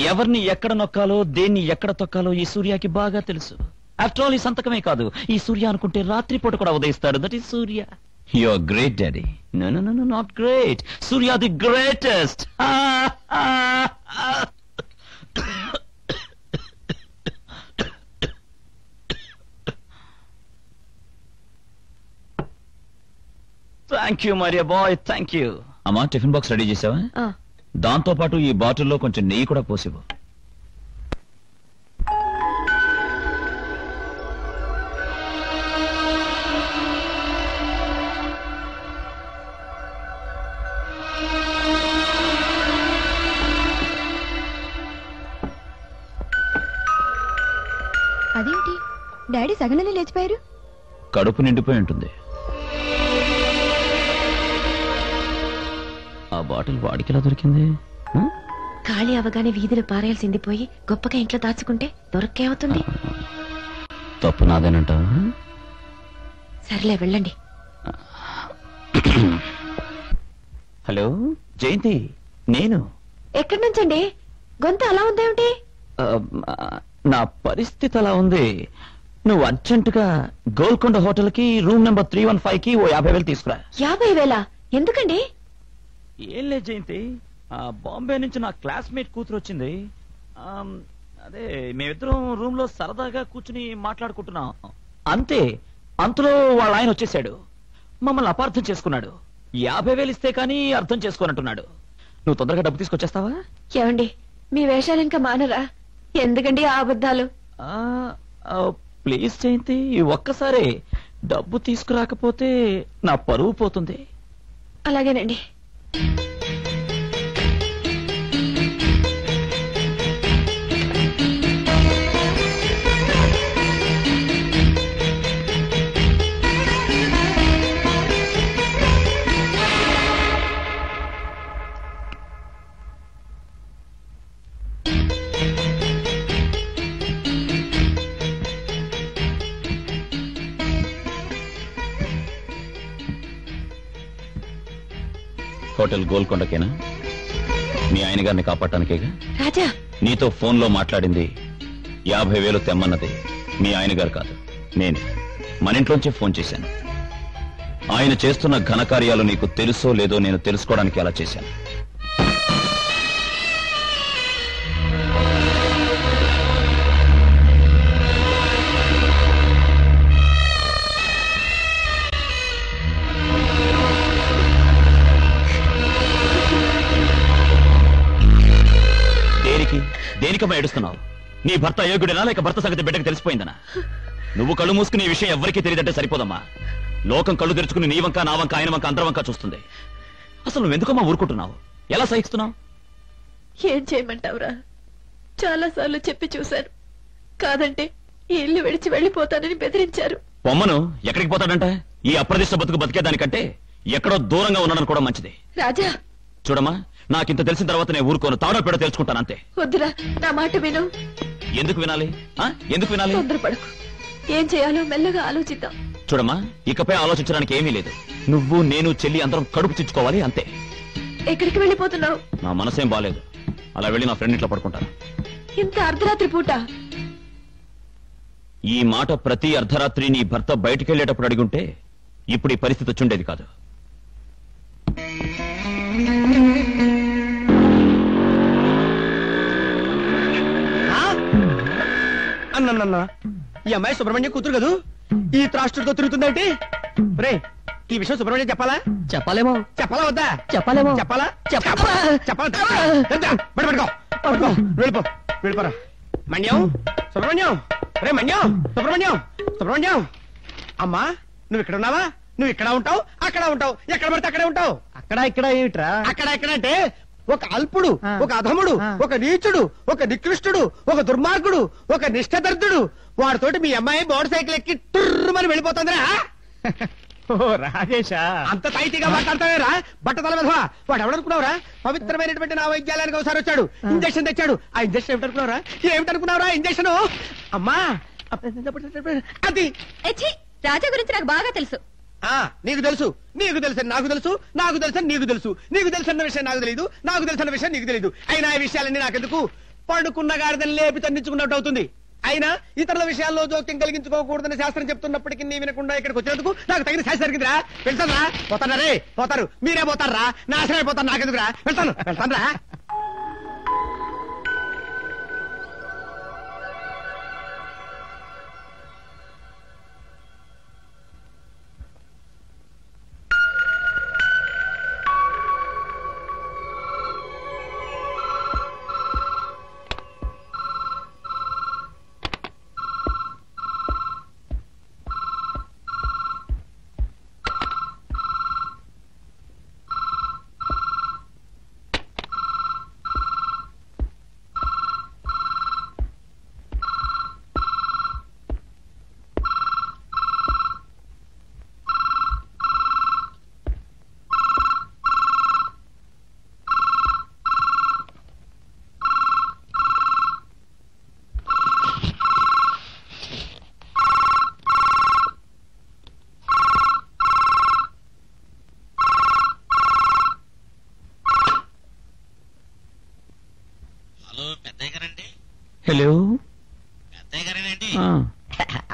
ఎవరిని ఎక్కడ నొక్కాలో, దేన్ని ఎక్కడ తొక్కాలో ఈ సూర్యకి బాగా తెలుసు. ఆఫ్టర్ ఆల్ ఈ సంతకమే కాదు, ఈ సూర్య అనుకుంటే రాత్రిపూట కూడా ఉదయిస్తాడు. That is Surya. You are great daddy. No no no not great. Surya the greatest. Thank you Maria boy, thank you. అమ్మా, టిఫిన్ బాక్స్ రెడీ చేసావా? దాంతో పాటు ఈ బాటిల్లో కొంచెం నెయ్యి కూడా పోసివు. అదేంటి డాడీ సగనని లేచిపోయారు? కడుపు నిండిపోయి ఉంటుంది. ఆ బాటిల్ వాడికి ఎలా దొరికింది? ఖాళీ అవగానే వీధిలో పారేయాల్సింది పోయి గొప్పగా ఇంట్లో దాచుకుంటే దొరక్కే అవుతుంది. తప్పు నాదేనంటావా? సర్లే వెళ్ళండి. హలో జయంతి, నేను. ఎక్కడి నుంచండి? గొంతు అలా ఉందేమిటి? నా పరిస్థితి అలా ఉంది. నువ్వు అర్జెంటుగా గోల్కొండ హోటల్ కి రూమ్ నెంబర్ 315 కి ఓ 50,000 తీసుకురా. 50,000? ఎందుకండి? ఏం లేదు జయంతి, బాంబే నుంచి నా క్లాస్మేట్ కూతురు వచ్చింది. అదే మేమిద్దరం రూమ్ లో సరదాగా కూర్చుని మాట్లాడుకుంటున్నాం. అంతే, అంతలో వాళ్ళ ఆయన వచ్చేసాడు. మమ్మల్ని అపార్థం చేసుకున్నాడు. 50,000 ఇస్తే కానీ అర్థం చేసుకోనంటున్నాడు. నువ్వు తొందరగా డబ్బు తీసుకొచ్చేస్తావా? ఏమండి, మీ వేషాలు ఇంకా మానరా? ఎందుకండి ఆ అబద్ధాలు? ప్లీజ్ జయంతి, ఒక్కసారి డబ్బు తీసుకురాకపోతే నా పరువు పోతుంది. అలాగేనండి. హోటల్ గోల్కొండకేనా? మీ ఆయన గారిని కాపాడటానికేగా? రాజా, నీతో ఫోన్లో మాట్లాడింది 50,000 తెమ్మన్నది మీ ఆయన గారు కాదు, నేను. మన ఇంట్లోంచే ఫోన్ చేశాను. ఆయన చేస్తున్న ఘనకార్యాలు నీకు తెలుసో లేదో నేను తెలుసుకోవడానికి అలా చేశాను. దేనికమ్మా ఏడుస్తున్నావు? నీ భర్త అయోగ్యుడేనా, లేక భర్త సంగతి బిడ్డకు తెలిసిపోయిందనా? నువ్వు కళ్ళు మూసుకుని ఈ విషయం ఎవరికీ తెలియదంటే సరిపోదమ్మా. లోకం కళ్ళు తెరుచుకుని నీ వంక, నా వంక, ఆయన వంక, అందరి వంక చూస్తుంది. అసలు నువ్వెందుకమ్మా ఊరుకుంటున్నావు? ఎలా సహిస్తున్నావు? ఏం చేయమంటావురా? చాలా సార్లు చెప్పి చూశాను. కాదంటే ఈ ఇల్లు విడిచి వెళ్లిపోతానని బెదిరించారు. పొమ్మను ఎక్కడికి పోతాడంట? ఈ అప్రదిష్ట బతుకు బతికేదానికంటే ఎక్కడో దూరంగా ఉండడం కూడా మంచిది. రాజా, చూడమ్మా, నాకింత తెలిసిన తర్వాత నేను ఊరుకోను. తాడో పేడ తెలుసుకుంటాను అంతే. వద్దురా, నా మాట విను. ఎందుకు వినాలి? ఎందుకు వినాలి? తొందరపడకు. ఏం చేయాలో మెల్లగా ఆలోచిద్దాం. చూడమ్మా, ఇకపై ఆలోచించడానికి ఏమీ లేదు. నువ్వు, నేను, చెల్లి అందరం కడుపు చిచ్చుకోవాలి అంతే. ఎక్కడికి వెళ్ళిపోతున్నావు? నా మనసేం బాలేదు. అలా వెళ్ళి నా ఫ్రెండ్ ఇంట్లో పడుకుంటాను. ఇంత అర్ధరాత్రి పూట? ఈ మాట ప్రతి అర్ధరాత్రి నీ భర్త బయటికెళ్లేటప్పుడు అడిగుంటే ఇప్పుడు ఈ పరిస్థితి వచ్చుండేది కాదు. అన్న, ఈ అమ్మాయి సుబ్రహ్మణ్యం కూతురు కదూ? ఈ త్రాష్ట్రుడితో తిరుగుతుందేంటి? రే, ఈ విషయం సుబ్రహ్మణ్యం చెప్పాలా? చెప్పాలేమో. చెప్పాలా వద్దా? చెప్పాలేమో. చెప్పాలా? వెళ్ళిపోరా. మణ్యం, సుబ్రహ్మణ్యం, రే మణ్యం, సుబ్రహ్మణ్యం, సుబ్రహ్మణ్యం. అమ్మా, నువ్వు ఇక్కడ ఉన్నావా? నువ్వు ఇక్కడ ఉంటావు, అక్కడ ఉంటావు, ఎక్కడ పడితే అక్కడే ఉంటావు. అక్కడ ఇక్కడ ఏమిట్రా? అక్కడ ఎక్కడ అంటే ఒక అల్పుడు, ఒక అధముడు, ఒక నీచుడు, ఒక నికృష్టుడు, ఒక దుర్మార్గుడు, ఒక నిష్ఠదర్దుడు, వాడితోటి మీ అమ్మాయి మోటార్ సైకిల్ ఎక్కి టుర్రుమని వెళ్ళిపోతుందిరా. ఓ రాజేశా, అంత తైతిగా మాట్లాడతావేరా బట్టతల విధవా? వాడు ఎవడనుకున్నావురా? పవిత్రమైనటువంటి నా వైద్యాలయానికి ఒకసారి వచ్చాడు, ఇంజక్షన్ తెచ్చాడు. ఆ ఇంజక్షన్ ఏమిటనుకున్నావురా? ఏమిటనుకున్నావురా ఇంజక్షన్? అమ్మా, అది రాజా గురించి నాకు బాగా తెలుసు. నీకు తెలుసు, నీకు తెలుసు, నాకు తెలుసు, నాకు తెలుసు, నీకు తెలుసు, నీకు తెలుసన్న విషయం నాకు తెలియదు, నాకు తెలుసన్న విషయం నీకు తెలియదు. అయినా ఈ విషయాలన్నీ నాకెందుకు? పడుకున్న గాడిదని లేపి తన్నించుకున్నట్టు అవుతుంది. అయినా ఇతరుల విషయాల్లో జోక్యం కలిగించుకోకూడదని శాస్త్రం చెప్తున్నప్పటికీ నీ వినకుండా ఇక్కడికి వచ్చినందుకు నాకు తగిన శాస్త్రం జరిగిందిరా. వెళ్తాను రా. పోతారా రే? పోతారు, మీరే పోతారా? నాశనం అయిపోతారు, నాకెందుకురా? వెళ్తాను రా. హలో అత్తయ్య గారేనండి?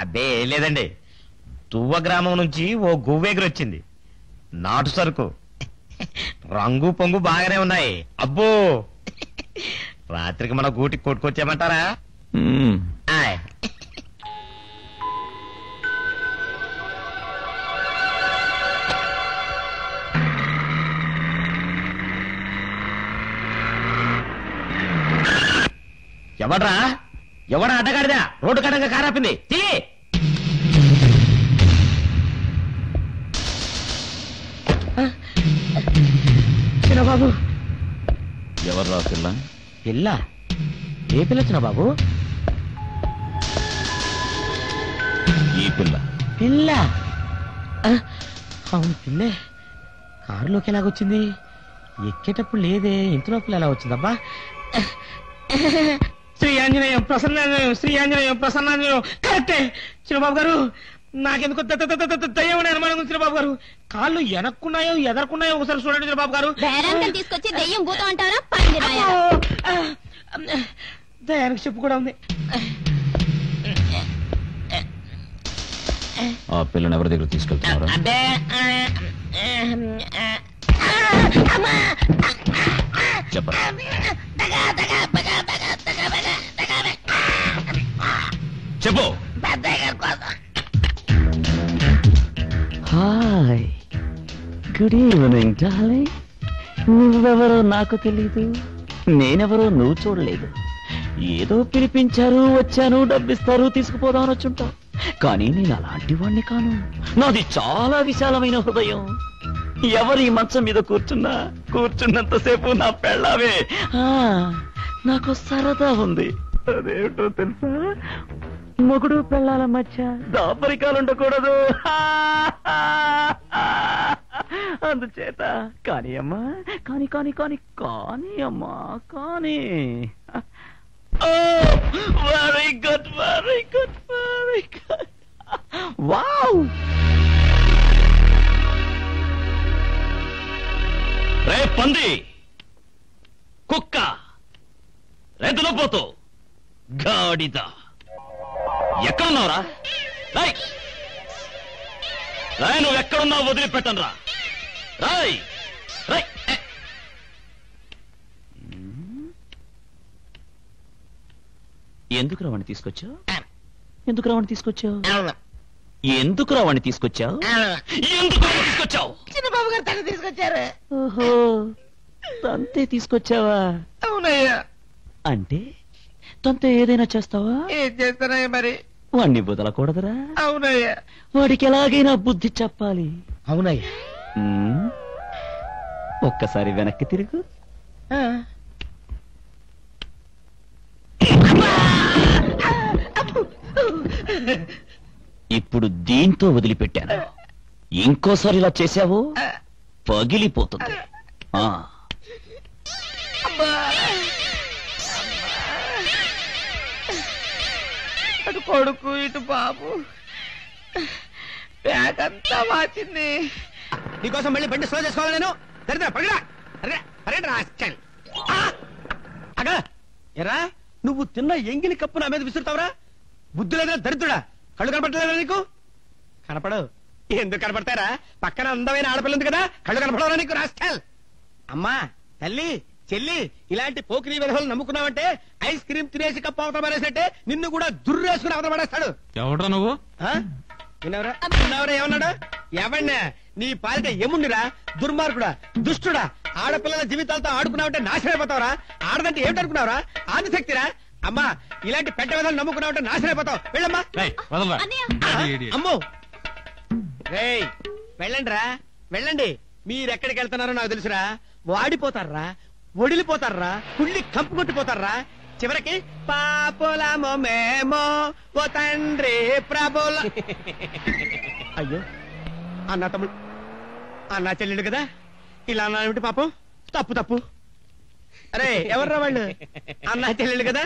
అబ్బే ఏం లేదండి, తువ్వ గ్రామం నుంచి ఓ గువ్వెగురు వచ్చింది. నాటు సరుకు, రంగు పొంగు బాగానే ఉన్నాయి. అబ్బో, రాత్రికి మన గూటికి కొట్టుకొచ్చామంటారా? ఆయ్. ఎవడ్రా ఎవడా అడ్డగాడిదా రోడ్డు కడంగా కారాపింది? తీ. చిన్నబాబు. ఎవర్రా పిల్ల? పిల్ల? ఏ పిల్ల చిన్నబాబు? ఈ పిల్ల. పిల్ల? అవును పిల్లే. కారులోకి ఎలాగొచ్చింది? ఎక్కేటప్పుడు లేదే, ఇంతలోపల ఎలా వచ్చిందబ్బా? శ్రీ ఆంజనేయం ప్రసన్నాంజనేయం, శ్రీ ఆంజనేయం ప్రసన్నాంజనేయం. కరెక్టే చిన్నబాబు గారు. నాకెందుకు దయ్యం అనుమానం చిన్నబాబు గారు. కాళ్ళు వెనక్కున్నాయో ఎదరకున్నాయో ఒకసారి చూడండి చిన్నబాబు గారు. తీసుకొచ్చి దెయ్యం భూతం అంటారా? దయానికి చెప్పు కూడా ఉంది. ఆ పిల్లని ఎవరి దగ్గర తీసుకెళ్తున్నారా? చెప్పరా. చెప్పు. Hi, good evening darling. నువ్వెవరో నాకు తెలీదు, నేనెవరో నువ్వు చూడలేదు. ఏదో పిలిపించారు, వచ్చాను, డబ్బిస్తారు, తీసుకుపోదామని వచ్చుంటావు. కానీ నేను అలాంటి వాణ్ణి కాను. నాది చాలా విశాలమైన హృదయం. ఎవరి మంచం మీద కూర్చున్నంతసేపు నా పెళ్ళావే. నాకు సరదా ఉంది. అదేమిటో తెలుసా, మొగుడు పెళ్ళాల మధ్య దాపరికాలు ఉండకూడదు. అందుచేత కానీ అమ్మా, కానీ కానీ కానీ కానీ అమ్మా కానీ. Very good, very good, very good. Wow. రే పంది, కుక్క, రెద్దులపోతూ, గాడిద, ఎక్కడున్నావురా? రాయ్ రాయ్, నువ్వు ఎక్కడున్నావు వదిలిపెట్టను రా. రాయ్ రాయ్. ఎందుకు రావణ్ణి తీసుకొచ్చావు? ఎందుకు రావణ్ణి తీసుకొచ్చావు? ఎందుకు రావణ్ణి తీసుకొచ్చావు? ఎందుకు తీసుకొచ్చావు? చిన్నబాబు గారు తను తీసుకొచ్చారు. ఓహో, తంతే తీసుకొచ్చావా? అవునయ్యా. అంటే తంతే ఏదైనా చేస్తావా? ఏం చేస్తానయ్యా మరి? వాణ్ణి వదలకూడదురా. అవునయ్యా. వాడికి ఎలాగైనా బుద్ధి చెప్పాలి. అవునయ్యా. ఒక్కసారి వెనక్కి తిరుగు. ఇప్పుడు దీంతో వదిలిపెట్టాను. ఇంకోసారి ఇలా చేశావు పగిలిపోతుంది. అటు కొడుకు ఇటు బాబు, బ్యాగ్ అంతా వాచింది. నీకోసం మళ్ళీ బండి స్లో చేసుకోవాలి నేను. దరిద్ర పడగా అగా ఎరా, నువ్వు తిన్న ఎంగిలి కప్పు నా మీద విసురుతావురా? బుద్ధి లేదా దరిద్రుడా? కళ్ళు కనపడలేదా నీకు? కనపడవు. ఎందుకు కనపడతారా? పక్కన అందమైన ఆడపిల్ల ఉంది కదా, కళ్ళు కనపడవరా నీకు? రాస్కల్. అమ్మా, తల్లి, చెల్లి, ఇలాంటి పోకిరీ విధులు నమ్ముకున్నావంటే ఐస్ క్రీమ్ తినేసి కప్పు అవతల పడేసినట్టే నిన్ను కూడా దుర్రేసుకుని అవతల పడేస్తాడు. ఎవడ్రా నువ్వు? విన్నావరా ఏమన్నాడు? ఎవన్నా నీ పాలిట ఏముండిరా? దుర్మార్గుడా, దుష్టుడా, ఆడపిల్లల జీవితాలతో ఆడుకున్నావంటే నాశనమైపోతావరా? ఆడదంటే ఏమిటనుకున్నావరా? ఆదిశక్తిరా? అమ్మా, ఇలాంటి పెద్ద విధాలు నమ్ముకున్నావంటే నాశనమైపోతావు. వెళ్ళమ్మా. అమ్మో, రేయ్ వెళ్ళండి రా, వెళ్ళండి. మీరెక్కడికి వెళ్తున్నారో నాకు తెలుసురా. వాడిపోతారా, ఒడిలిపోతారా, కుళ్ళి కంపు కొట్టిపోతారా. చివరికి పాపులమో మేమో ఓ తండ్రి ప్రభుల. అయ్యో, అన్న తమ్ముడు, అన్న చెల్లెడు కదా, ఇలా అన్నాడు పాపం. తప్పు తప్పు. అరే ఎవర్రా వాళ్ళు? అన్న చెల్లెడు కదా.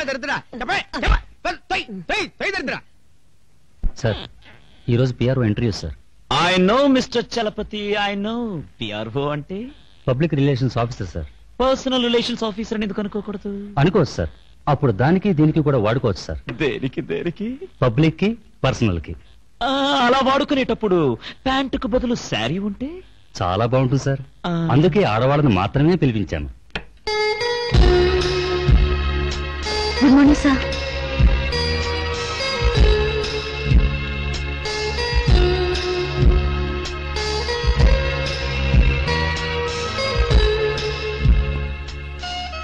దరిద్రా దరిద్రా. సార్, ఈరోజు PRO interview sir. I know mister Chalapathi, I know. PRO అంటే public relations officer sir. Personal relations officer అని ఎందుకు అనుకోకూడదు? అనుకోవచ్చు సార్. అప్పుడు దానికి దీనికి కూడా వాడుకోవచ్చు సార్. దేనికి పబ్లిక్ కి, పర్సనల్ కి. అలా వాడుకునేటప్పుడు ప్యాంటుకు బదులు శారీ ఉంటే చాలా బాగుంటుంది సార్. అందుకే ఆడవాళ్ళని మాత్రమే పిలిపించాను. Good morning sir.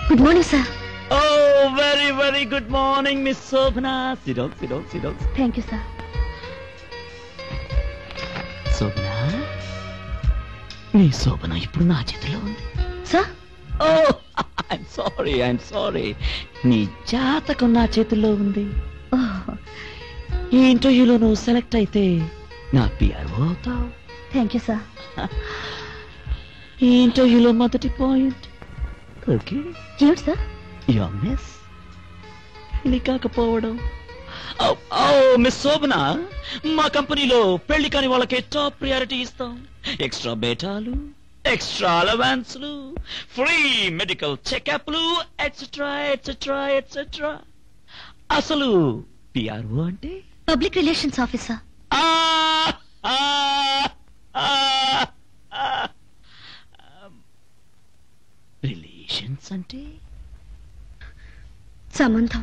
Good morning sir. Oh very very good morning miss Shobhana. Sit down. Thank you sir. Shobhana, నీ శోభన ఇప్పుడు నా చేతిలో ఉంది. Sir oh I'm sorry. నీ జాతకం నా చేతుల్లో ఉంది. ఈ ఇంటర్వ్యూలో నువ్వు సెలెక్ట్ అయితే నా పిఆర్ఓ అవుతావు. Thank you sir. ఈ ఇంటర్వ్యూలో మొదటి పాయింట్ ఓకే, ఏమిటి సార్? యువర్ మిస్ పెళ్లి కాకపోవడం. మిస్ శోభన, మా కంపెనీలో పెళ్లి కాని వాళ్ళకే టాప్ ప్రియారిటీ ఇస్తాం. ఎక్స్ట్రా బేటాలు, ఎక్స్ట్రా అలవాన్స్లు, ఫ్రీ మెడికల్ చెకప్లు, ఎట్సెట్రా ఎట్సెట్రా ఎట్సెట్రా. అసలు పిఆర్ఓ అంటే పబ్లిక్ రిలేషన్స్ ఆఫీసర్. రిలేషన్స్ అంటే సంబంధం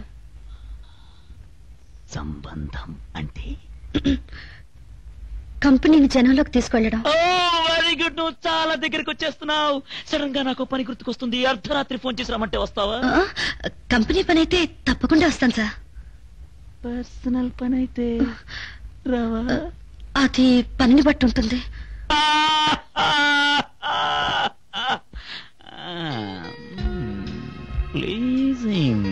అంటే కంపెనీని జనంలోకి తీసుకెళ్లడం. ఓ వెరీ గుడ్, నువ్వు చాలా దగ్గరికి వచ్చేస్తున్నావు. సడన్ గా నాకు పని గుర్తుకొస్తుంది. అర్ధరాత్రి ఫోన్ చేసి రమ్మంటే వస్తావా? కంపెనీ పని అయితే తప్పకుండా వస్తాను సార్. పర్సనల్ పని అయితే రావా? అది పనిని బట్టి ఉంటుంది. Pleasing,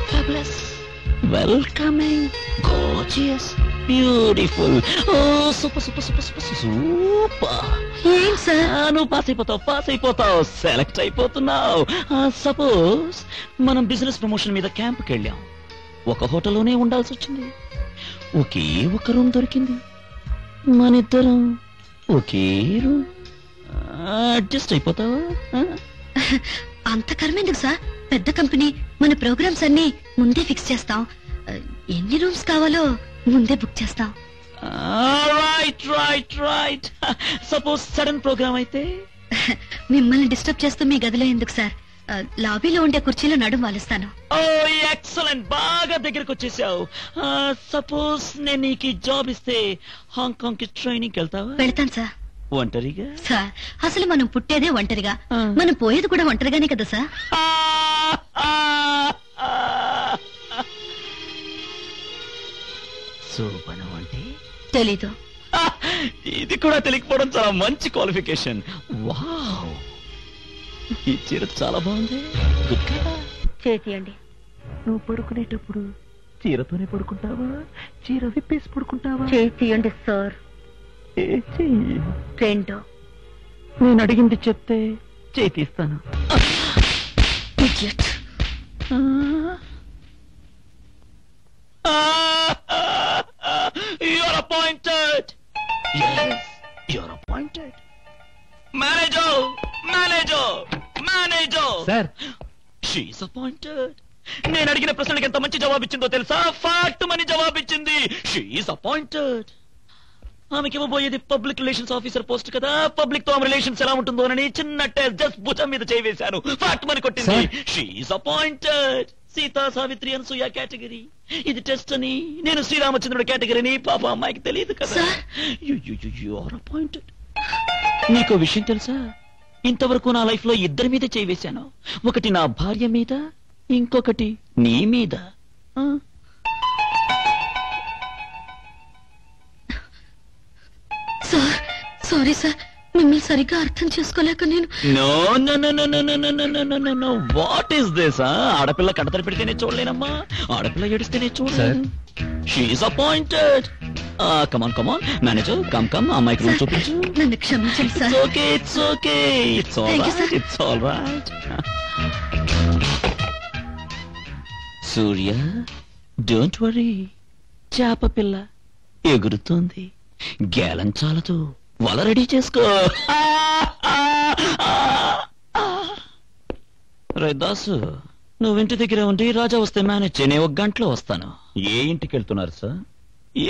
fabulous, welcoming, gorgeous, beautiful. Oh, super. ఏం సార్? నువ్వు పాస్ అయిపోతావు, సెలెక్ట్ అయిపోతున్నావు. సపోజ్ మనం బిజినెస్ ప్రమోషన్ మీద క్యాంప్కి వెళ్ళాం. ఒక హోటల్లోనే ఉండాల్సి వచ్చింది. ఒకే ఒక రూమ్ దొరికింది. మనిద్దరం ఒకే రూమ్. అడ్జస్ట్ అయిపోతావా? అంత కర్మెందుకు సార్? పెద్ద కంపెనీ, మన ప్రోగ్రామ్స్ అన్ని ముందే ఫిక్స్ చేస్తాం. ఎన్ని రూమ్స్ కావాలో ముందే బుక్ చేస్తాం. రైట్. సపోజ్ సడన్ ప్రోగ్రామ్ అయితే మిమ్మల్ని డిస్టర్బ్ చేస్తూ మీ గదిలో ఎందుకు సార్? లాబీలో ఉండే కుర్చీలో నడుం వాలుస్తాను. ఓ ఎక్సలెంట్, బాగా దగ్గరకు వచ్చేసావు. సపోజ్ నేను నీకు జాబ్ ఇస్తే హాంకాంగ్ కి ట్రైనింగ్ వెళ్తావా? వెళ్తాను సార్. ఒంటరిగా? సార్, అసలు మనం పుట్టేదే ఒంటరిగా, మనం పోయేది కూడా ఒంటరిగానే కదా సార్. శోభనం అంటే తెలీదు. ఇది కూడా తెలియకపోవడం చాలా మంచి క్వాలిఫికేషన్. వావ్, ఈ చీర చాలా బాగుంది. చేతియండి. నువ్వు పడుకునేటప్పుడు చీరతోనే పడుకుంటావా, చీర విప్పేసి పడుకుంటావా? చేతియండి సార్. రెండు. నేను అడిగింది చెప్తే చేతిస్తాను. You're appointed. Yes, you're appointed. Manager. Sir. She's appointed. నేను అడిగిన ప్రశ్నలకు ఎంత మంచి జవాబిచ్చిందో తెలుసా? ఫాట్ మని జవాబిచ్చింది. She is appointed. ఆమెకి ఇవ్వబోయేది పబ్లిక్ రిలేషన్స్ ఆఫీసర్ పోస్ట్ కదా. పబ్లిక్ తో ఆమె రిలేషన్స్ ఎలా ఉంటుందోనని చిన్న టెస్ట్ జస్ట్ భుజం మీద చేయి వేశాను. ఫాట్ మని కొట్టింది. She is appointed. Sita, Savitri, Anasuya category. ఇది టెస్ట్ అని, నేను శ్రీరామచంద్రుడు కేటగిరీని పాప అమ్మాయికి తెలియదు కదా. You are appointed. నీకో విషయం తెలుసా? ఇంతవరకు నా లైఫ్ లో ఇద్దరి మీద చేయి వేశాను. ఒకటి నా భార్య మీద, ఇంకొకటి నీ మీద. సార్, సారీ సార్, మిమ్మల్ని సరిగ్గా అర్థం చేసుకోలేక నేను. No what is this? ఆడపిల్ల కడతలు పెడితేనే చూడలేనమ్మా, ఆడపిల్ల ఏడిస్తేనే చూడలేదు. She is appointed. Come on manager, come అమ్మాయికి రూమ్ చూపించు. నన్ను క్షమించండి sir. It's okay. It's all right. Surya, don't worry. చేప పిల్ల ఎగురుతోంది, గేలం చాలదు, వల రెడీ చేసుకో. రే దాసు, నువ్వు ఇంటి దగ్గర ఉండి రాజా వస్తే మేనేజ్ చేయని, 1 గంటలో వస్తాను. ఏ ఇంటికి వెళ్తున్నారు సార్?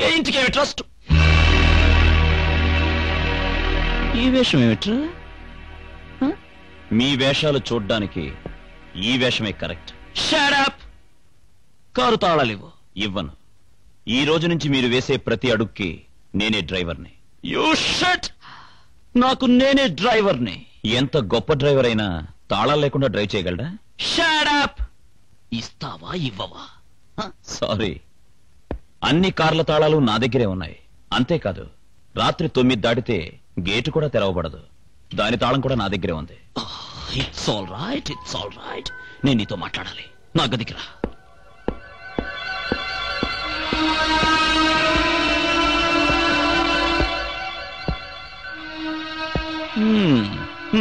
ఏ ఇంటికి? ట్రస్ట్. ఈ వేషం ఏమిట్రా? మీ వేషాలు చూడ్డానికి ఈ వేషమే కరెక్ట్. Shut up. కారు తాళాలివ్వు. ఇవ్వను. ఈ రోజు నుంచి మీరు వేసే ప్రతి అడుక్కి నేనే డ్రైవర్ని. You shut. నాకు నేనే డ్రైవర్ని. ఎంత గొప్ప డ్రైవర్ అయినా తాళాలు లేకుండా డ్రైవ్ చేయగలడా? Shut up. ఇస్తావా ఇవ్వవా? సారీ, అన్ని కార్ల తాళాలు నా దగ్గరే ఉన్నాయి. అంతేకాదు, రాత్రి 9 దాటితే గేటు కూడా తెరవబడదు. దాని తాళం కూడా నా దగ్గరే ఉంది. It's all right, it's all right. నేను నీతో మాట్లాడాలి. నా గదికి రా.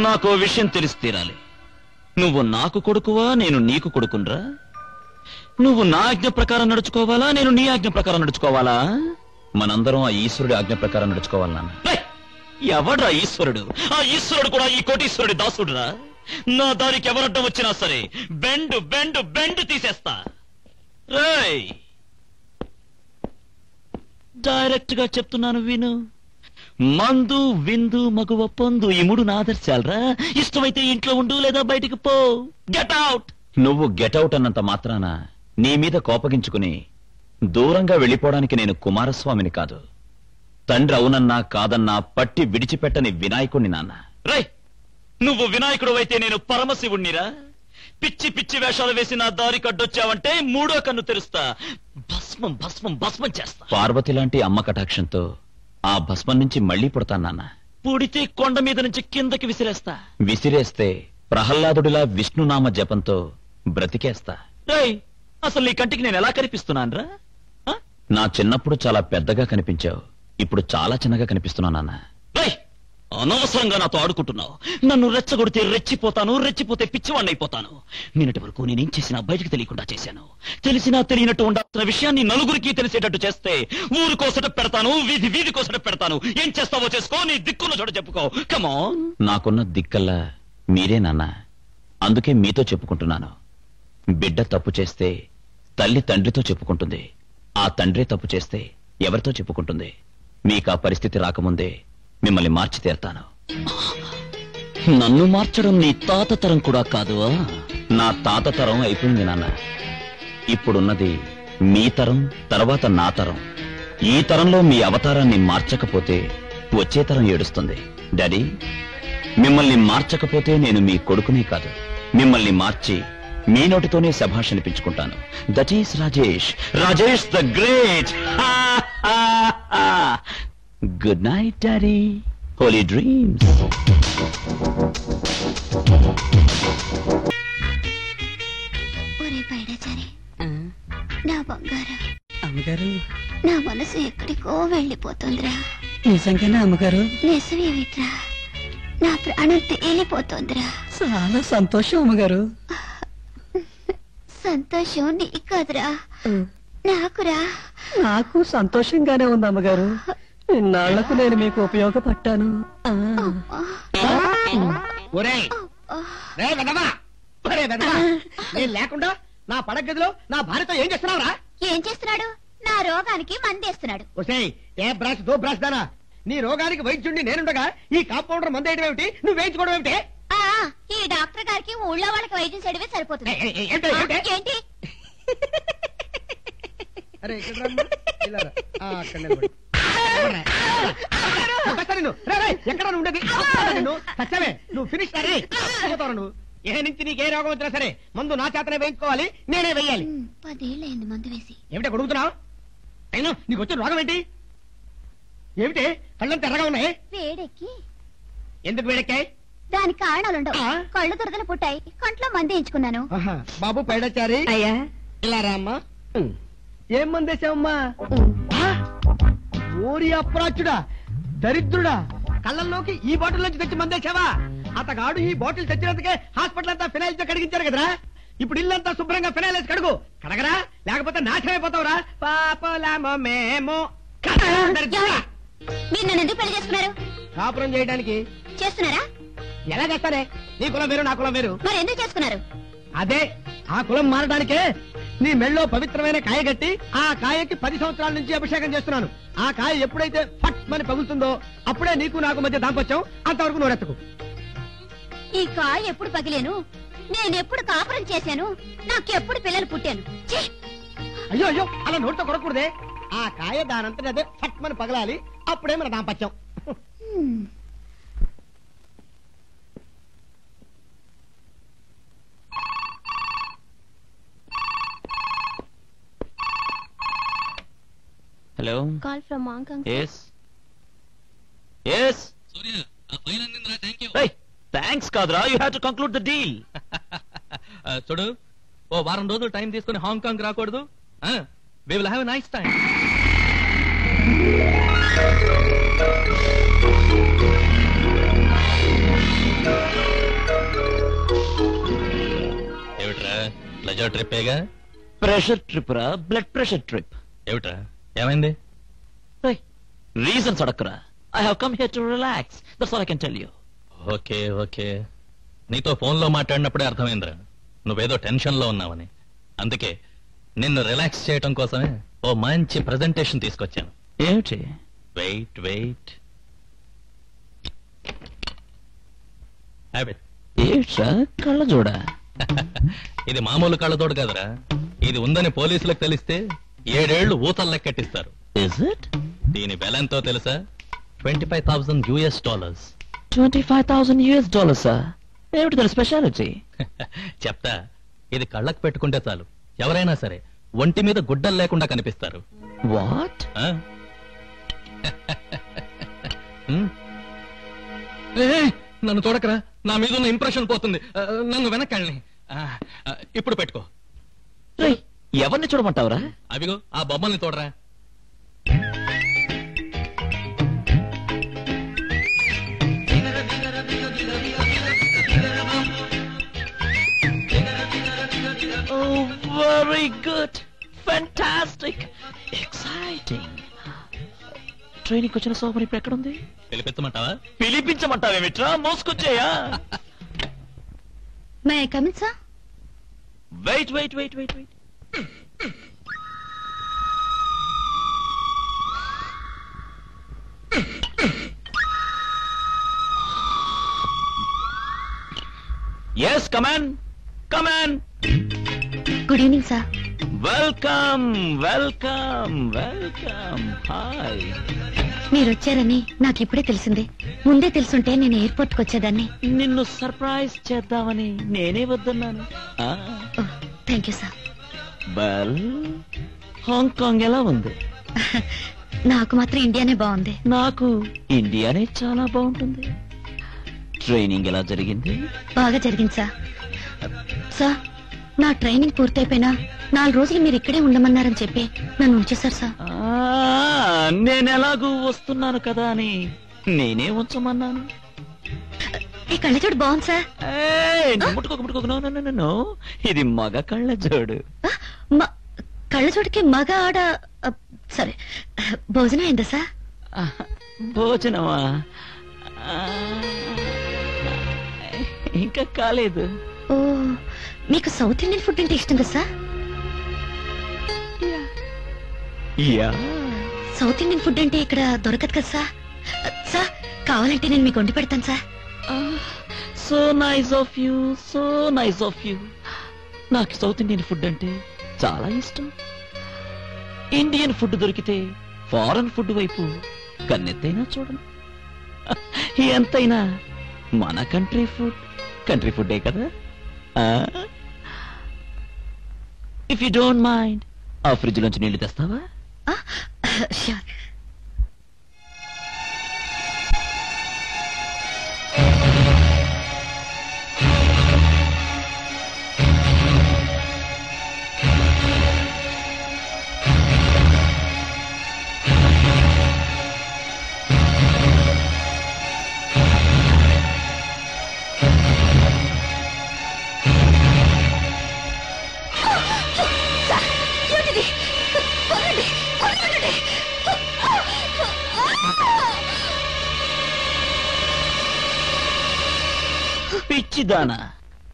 నాకో విషయం తెలిసి తీరాలి. నువ్వు నాకు కొడుకువా, నేను నీకు కొడుకునరా? నువ్వు నా ఆజ్ఞ ప్రకారం నడుచుకోవాలా, నేను నీ ఆజ్ఞ ప్రకారం నడుచుకోవాలా? మనందరం ఆ ఈశ్వరుడి ఆజ్ఞ ప్రకారం నడుచుకోవాలి. నాన్న, ఎవడ్రా ఈశ్వరుడు? ఆ ఈశ్వరుడు కూడా ఈ కోటీశ్వరుడి దాసుడురా. నా దానికి ఎవరడ్డం వచ్చినా సరే బెండు బెండు బెండు తీసేస్తా. రేయ్, డైరెక్ట్ గా చెప్తున్నాను విను. మందు, విందు, మగువ, పొందు, ఈ 3 ఆదర్శాలరా. ఇష్టమైతే ఇంట్లో ఉండు, లేదా బయటికి పో. Get out. నువ్వు గెట్ అవుట్ అన్నంత మాత్రాన నీ మీద కోపగించుకుని దూరంగా వెళ్ళిపోవడానికి నేను కుమారస్వామిని కాదు. తండ్రి అవునన్నా కాదన్నా పట్టి విడిచిపెట్టని వినాయకుణ్ణి నాన్న. రేయ్, నువ్వు వినాయకుడు అయితే నేను పరమశివుణ్ణిరా. పిచ్చి పిచ్చి వేషాలు వేసి నా దారి కడ్డొచ్చావంటే 3వ కన్ను తెరుస్తా. భస్మం భస్మం భస్మం చేస్తా. పార్వతి లాంటి అమ్మ కటాక్షంతో ఆ భస్మం నుంచి మళ్లీ పుడతాను నాన్న. పుడితే కొండ మీద నుంచి కిందకి విసిరేస్తే ప్రహ్లాదుడిలా విష్ణునామ జపంతో బ్రతికేస్తా. రేయ్, అసలు నీ కంటికి నేను ఎలా కనిపిస్తున్నానురా? నా చిన్నప్పుడు చాలా పెద్దగా కనిపించావు, ఇప్పుడు చాలా చిన్నగా కనిపిస్తున్నా నాన్న. రేయ్, అనవసరంగా నాతో ఆడుకుంటున్నావు. నన్ను రెచ్చగొడితే రెచ్చిపోతాను, రెచ్చిపోతే పిచ్చివాణ్ణి అయిపోతాను. నిన్నటి వరకు నేనేం చేసినా బయటకు తెలియకుండా చేశాను. తెలిసినా తెలియనట్టు ఉండాల్సిన విషయాన్ని నలుగురికి తెలిసేటట్టు చేస్తే ఊరు కోసట పెడతాను, వీధి వీధి కోసట పెడతాను. ఏం చేస్తావో చేసుకో, నీ దిక్కున్న చోట చెప్పుకో. కమాన్. నాకున్న దిక్కల్లా మీరే నాన్న. అందుకే మీతో చెప్పుకుంటున్నాను. బిడ్డ తప్పు చేస్తే తల్లి తండ్రితో చెప్పుకుంటుంది. ఆ తండ్రి తప్పు చేస్తే ఎవరితో చెప్పుకుంటుంది? మీకు ఆ పరిస్థితి రాకముందే మిమ్మల్ని మార్చి తీరుతాను. నన్ను మార్చడం నీ తాత తరం కూడా కాదు. నా తాత తరం అయిపోయింది నాన్న. ఇప్పుడున్నది మీ తరం, తర్వాత నా తరం. ఈ తరంలో మీ అవతారాన్ని మార్చకపోతే వచ్చే తరం ఏడుస్తుంది. డాడీ, మిమ్మల్ని మార్చకపోతే నేను మీ కొడుకునే కాదు, మిమ్మల్ని మార్చి మీ నోటితోనే శభాష్ అనిపించుకుంటాను. That is Rajesh, Rajesh the great. Good night daddy. Holy dreams. ఒరే పైడాచారి, నా బంగారం, అమ్మగారు, నా మనసు ఎక్కడికో వెళ్ళిపోతుందిరా. నిజంగానే అమ్మగారు? నిజమేమిట్రా, నా ప్రాణం తేలిపోతుందిరా. చాలా సంతోషం అమ్మగారు. సంతోషం నీకు కాదురా, నాకురా. నాకు సంతోషంగానే ఉంది అమ్మగారు. ఇన్నాళ్లకు నేను మీకు ఉపయోగపడ్డాను. నేను లేకుండా నా పడగదిలో నా భార్యతో ఏం చేస్తున్నావురా? ఏం చేస్తున్నాడు? నా రోగానికి మందేస్తున్నాడు. ఒసేయ్, ఏ బ్రాష్ దో బ్రాష్ దానా? నీ రోగానికి వైద్యుడిని నేనుండగా ఈ కాంపౌండర్ మందేయడం ఏమిటి? నువ్వు వేయించుకోవడం ఏమిటి? ఈ డాక్టర్ గారికి ఊళ్ళో వాళ్ళకి వైద్యం చేయడమే సరిపోతుంది. ఏంటి? అరే ఎక్కడ ఉండేది? నువ్వు ఫినిష్ నువ్వు. ఏ నుంచి నీకు ఏ రోగం వచ్చినా సరే మందు నా చేతనే వేయించుకోవాలి, నేనే వెయ్యాలి. 10 ఏళ్ళైంది మందు వేసి. ఏమిటో కొడుకుతున్నావు? అయినా నీకు వచ్చిన రోగం ఏంటి? ఏమిటి కళ్ళంతా ఎర్రగా ఉన్నాయి? వేడెక్కి. ఎందుకు వేడెక్కాయి? దానికి కారణాలుండవు. కళ్ళు దురదలు పుట్టాయి, కంట్లో మంది ఎంచుకున్నాను. బాబు పైడాచారి, అయ్యా ఇలా రామ్మా. ఏం మందేశావమ్మా? ఓరి అప్రాచుడా, దరిద్రుడా, కళ్ళల్లోకి ఈ బాటిల్ నుంచి తెచ్చి మందేశావా? అతగాడు ఈ బాటిల్ తెచ్చినందుకే హాస్పిటల్ అంతా ఫినాయిల్ తో కడిగించారు కదరా. ఇప్పుడు ఇల్లంతా శుభ్రంగా ఫినాయిల్ వేసి కడుగు. కడగరా, లేకపోతే నాశనం అయిపోతావురా. పాపలామో మేము. మీరు నన్ను ఎందుకు పెళ్లి చేసుకున్నారు? కాపురం చేయడానికి. చేస్తున్నారా? ఎలా చేస్తారే? నీ కులం వేరు, నా కులం వేరు. మరి ఎందుకు చేసుకున్నారు? అదే ఆ కులం మారడానికే నీ మెళ్ళో పవిత్రమైన కాయ కట్టి ఆ కాయకి 10 సంవత్సరాల నుంచి అభిషేకం చేస్తున్నాను. ఆ కాయ ఎప్పుడైతే ఫట్ మని పగులుతుందో అప్పుడే నీకు నాకు మధ్య దాంపొచ్చాం. అంతవరకు నోరెత్తకు. ఈ కాయ ఎప్పుడు పగిలేను, నేనెప్పుడు కాపురం చేశాను, నాకెప్పుడు పిల్లలు పుట్టాను. ఛీ! అయ్యో అయ్యో అలా నోటితో కొడకూడదే. ఆ కాయ దానంతటి అదే ఫట్ మని పగలాలి. అప్పుడే మన దాంపత్యం. Hello. Call from Hong Kong. Yes yes. Surya ఆ ఫైల్ అందిందిరా. Thank you. థ్యాంక్స్ కాదురా, you have to conclude the deal. చూడు, ఓ వారం రోజులు టైం తీసుకుని హాంకాంగ్ రాకూడదు. We will have a nice time. ఏమిట్రా, ప్లెజర్ ట్రిప్పేగా? ప్రెషర్ ట్రిప్ రా, బ్లడ్ ప్రెషర్ ట్రిప్. ఏమిట్రా, ఏమైంది? రీజన్స్ అడక్కరా. I have come here to relax. That's all I can tell you. Okay okay, నీతో ఫోన్లో మాట్లాడినప్పుడే అర్థమైందిరా నువ్వేదో టెన్షన్ లో ఉన్నావని. అందుకే నిన్ను రిలాక్స్ చేయటం కోసమే ఓ మంచి ప్రెజెంటేషన్ తీసుకొచ్చాను. ఏమిటి? Wait wait. ఏమిట్రా కళ్ళ చూడ? ఇది మామూలు కళ్ళతోడు కదరా. ఇది ఉందని పోలీసులకు తెలిస్తే 7 ఏళ్లు ఊతలు లెక్కెట్టిస్తారు. దీని వెల ఎంతో తెలుసా? $25,000. $25,000. ఏమిటి దాని స్పెషాలిటీ? చెప్తా. ఇది కళ్ళకు పెట్టుకుంటే చాలు, ఎవరైనా సరే ఒంటి మీద గుడ్డలు లేకుండా కనిపిస్తారు. వాట్? నన్ను చూడకరా, నా మీద ఉన్న ఇంప్రెషన్ పోతుంది. నన్ను వెనక్కి ఇప్పుడు పెట్టుకో. ఎవరిని చూడమంటావురా? అవిగో ఆ బొమ్మల్ని చూడరా. Very good, fantastic, exciting. Training వచ్చిన సోమరి ఇప్పుడు ఎక్కడుంది? పిలిపించమంటావా? పిలిపించమంటావేమిట్రా, మోసుకొచ్చేయా? May I come in sir? Wait wait wait wait wait. Yes, come in. Come in. Good evening sir. Welcome, welcome, welcome. Hi. మీరు వచ్చారని నాకు ఇప్పుడే తెలిసింది. ముందే తెలుసుంటే నేను ఎయిర్పోర్ట్ కు వచ్చేదాన్ని. నిన్ను సర్ప్రైజ్ చేద్దామని నేనే వద్దన్నాను. Thank you sir. Well, Hong Kong ఎలా ఉంది? నాకు మాత్రం ఇండియానే బాగుంది. నాకు ఇండియానే చాలా బాగుంటుంది. ట్రైనింగ్ ఎలా జరిగింది? బాగా జరిగింది సార్. సార్, నా ట్రైనింగ్ పూర్తయిపోయినా 4 రోజులు మీరు ఇక్కడే ఉండమన్నారని చెప్పి నన్ను ఉంచేశారు సార్. నేనెలాగూ వస్తున్నాను కదా అని నేనే ఉంచమన్నాను. ఈ కళ్ళజోడు బాగుంది సార్. ముట్టుకోక ముట్టుకోక. నో, ఇది మగ కళ్ళజోడు. కళ్ళజోడికి మగ ఆడ. సరే, భోజనం అయిందా సార్? భోజనమా? ఇంకా కాలేదు. ఓ, మీకు సౌత్ ఇండియన్ ఫుడ్ అంటే ఇష్టం కదా సార్? సౌత్ ఇండియన్ ఫుడ్ అంటే ఇక్కడ దొరకదు కదా సార్? సార్, కావాలంటే నేను మీకు వండి పెడతాను sir. So nice of you, so nice of you. నాకు సౌత్ ఇండియన్ ఫుడ్ అంటే చాలా ఇష్టం. ఇండియన్ ఫుడ్ దొరికితే ఫారెన్ ఫుడ్ వైపు కన్నెత్తైనా చూడను. ఎంతైనా మన కంట్రీ ఫుడ్డే కదా. ఇఫ్ యూ డోంట్ మైండ్, ఆ ఫ్రిడ్జ్ లోంచి నీళ్లు తెస్తావా? షూర్. పిచ్చిదానా,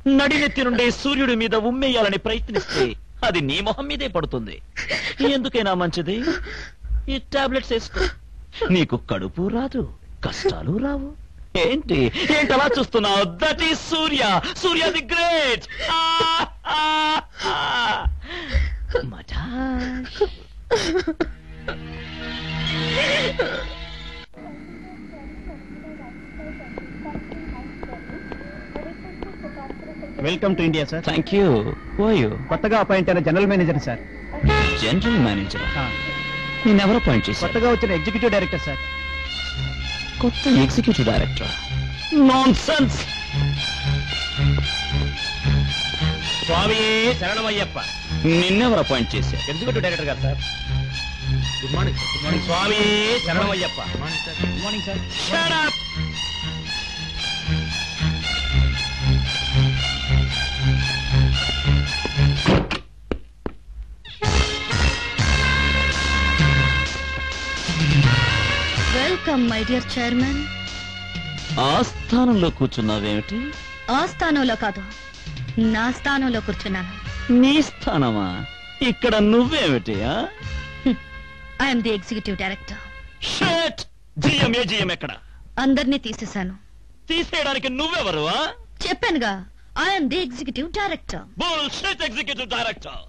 నడినెత్తి నుండి సూర్యుడి మీద ఉమ్మేయాలని ప్రయత్నిస్తే అది నీ మొహం మీదే పడుతుంది. ఎందుకైనా మంచిది ఈ టాబ్లెట్స్ వేసుకో. నీకు కడుపు రాదు, కష్టాలు రావు. ఏంటి అలా చూస్తున్నావు? That is Surya. Surya the great. Welcome to India sir. Thank you. కొత్తగా అపాయింట్ అయిన general manager sir. General manager నేనెవరు అపాయింట్ చేశారు? కొత్తగా వచ్చిన ఎగ్జిక్యూటివ్ డైరెక్టర్ సార్. కొత్త ఎగ్జిక్యూటివ్ డైరెక్టర్? నాన్సెన్స్. స్వామి శరణమయ్యప్ప. నిన్నెవరు అపాయింట్ చేశారు? ఎగ్జిక్యూటివ్ డైరెక్టర్ గారు సార్. Good morning. స్వామి శరణమయ్యప్ప. Good morning sir. Shut up! Welcome my dear chairman. ఆ స్థానంలో కూర్చున్నావేమిటి? ఆ స్థానంలో కాదు, నా స్థానంలో కూర్చున్నాను. నీ స్థానమా? ఇక్కడ నువ్వేమిటి? I'm the executive director. Shut! GM ఎక్కడ? అందరినీ తీసేశాను. తీసేయడానికి నువ్వెవరు? చెప్పానుగా, I'm the executive director. Bullshit executive director.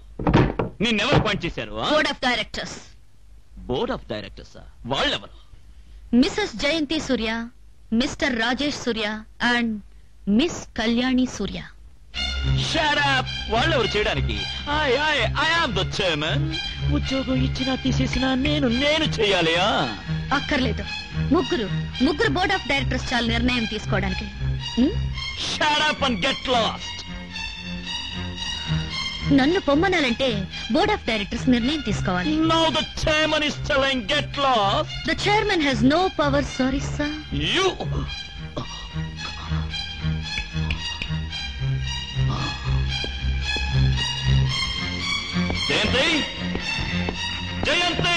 నిన్నెవరు అపాయింట్ చేశారు? Board of directors. Board of directors వాళ్ళెవరు? Missus Jayanthi Surya, mister Rajesh Surya and miss Kalyani Surya. Shut up! వాళ్ళెవరు చేయడానికి? I am the chairman. ఉద్యోగం ఇచ్చినా తీసేసినా నేను చేయాలి. అక్కర్లేదు. ముగ్గురు బోర్డ్ ఆఫ్ డైరెక్టర్స్ చాలా నిర్ణయం తీసుకోవడానికి. Shut up and get lost. నన్ను పొమ్మనాలంటే బోర్డ్ ఆఫ్ డైరెక్టర్స్ నిర్ణయం తీసుకోవాలి. Now the chairman is telling get lost. The chairman has no power, sorry sir. You. జయంతి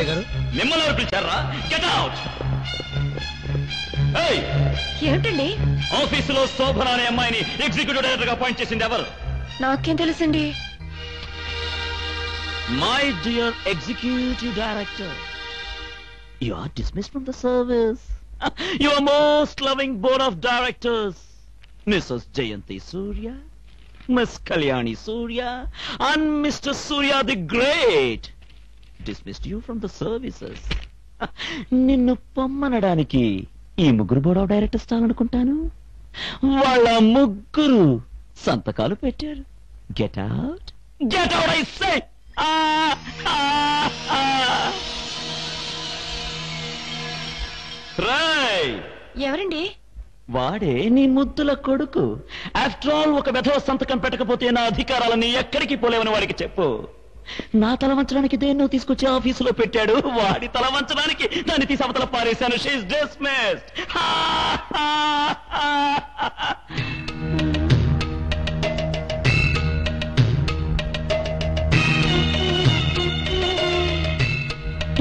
గారు మిమ్మల్ని ఎవరు పిలిచారా? Get out. ఏమిటండి? ఆఫీసులో శోభన అనే అమ్మాయిని ఎగ్జిక్యూటివ్ డైరెక్టర్ గా అపాయింట్ చేసింది ఎవరు? నాకేం తెలుసండి? My dear executive director, you are dismissed from the service. Your most loving board of directors Mrs Jayanthi Surya, Miss Kalyani Surya and Mr. Surya the Great dismissed you from the services. నిన్ను పొమ్మనడానికి ఈ ముగ్గురు board of directors తాలనుకుంటాను. వాళ్ళ ముగ్గురు సంతకాలు పెట్టారు. Get out I say. ఎవరండి? వాడే నీ ముద్దుల కొడుకు. ఆఫ్టర్ ఆల్ ఒక వెధవ సంతకం పెట్టకపోతే నా అధికారాలన్నీ ఎక్కడికి పోలేవని వాడికి చెప్పు. నా తల వంచడానికి దేన్నో తీసుకొచ్చి ఆఫీసులో పెట్టాడు. వాడి తల వంచడానికి దాన్ని తీసి అవతల పారేశాను. She is dismissed.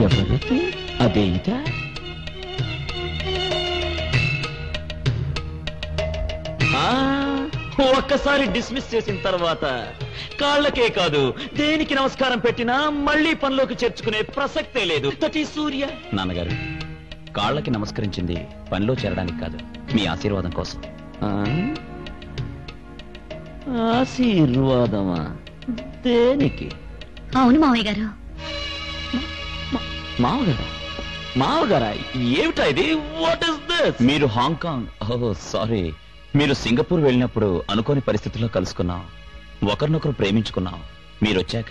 ఎవరికి అదే ఇదా? ఒక్కసారి డిస్మిస్ చేసిన తర్వాత కాళ్ళకే కాదు దేనికి నమస్కారం పెట్టినా మళ్ళీ పనిలోకి చేర్చుకునే ప్రసక్తే లేదు. దట్ ఈజ్ సూర్య. నాన్నగారు, కాళ్ళకి నమస్కరించింది పనిలో చేరడానికి కాదు, మీ ఆశీర్వాదం కోసం. ఆశీర్వాదమా? దేనికి? అవును మావయ్య గారు. మావగారా? ఏమిటా ఇది? What is this? మీరు హాంకాంగ్, ఓ సారీ, మీరు సింగపూర్ వెళ్ళినప్పుడు అనుకోని పరిస్థితుల్లో కలుసుకున్నాం. ఒకరినొకరు ప్రేమించుకున్నాం. మీరొచ్చాక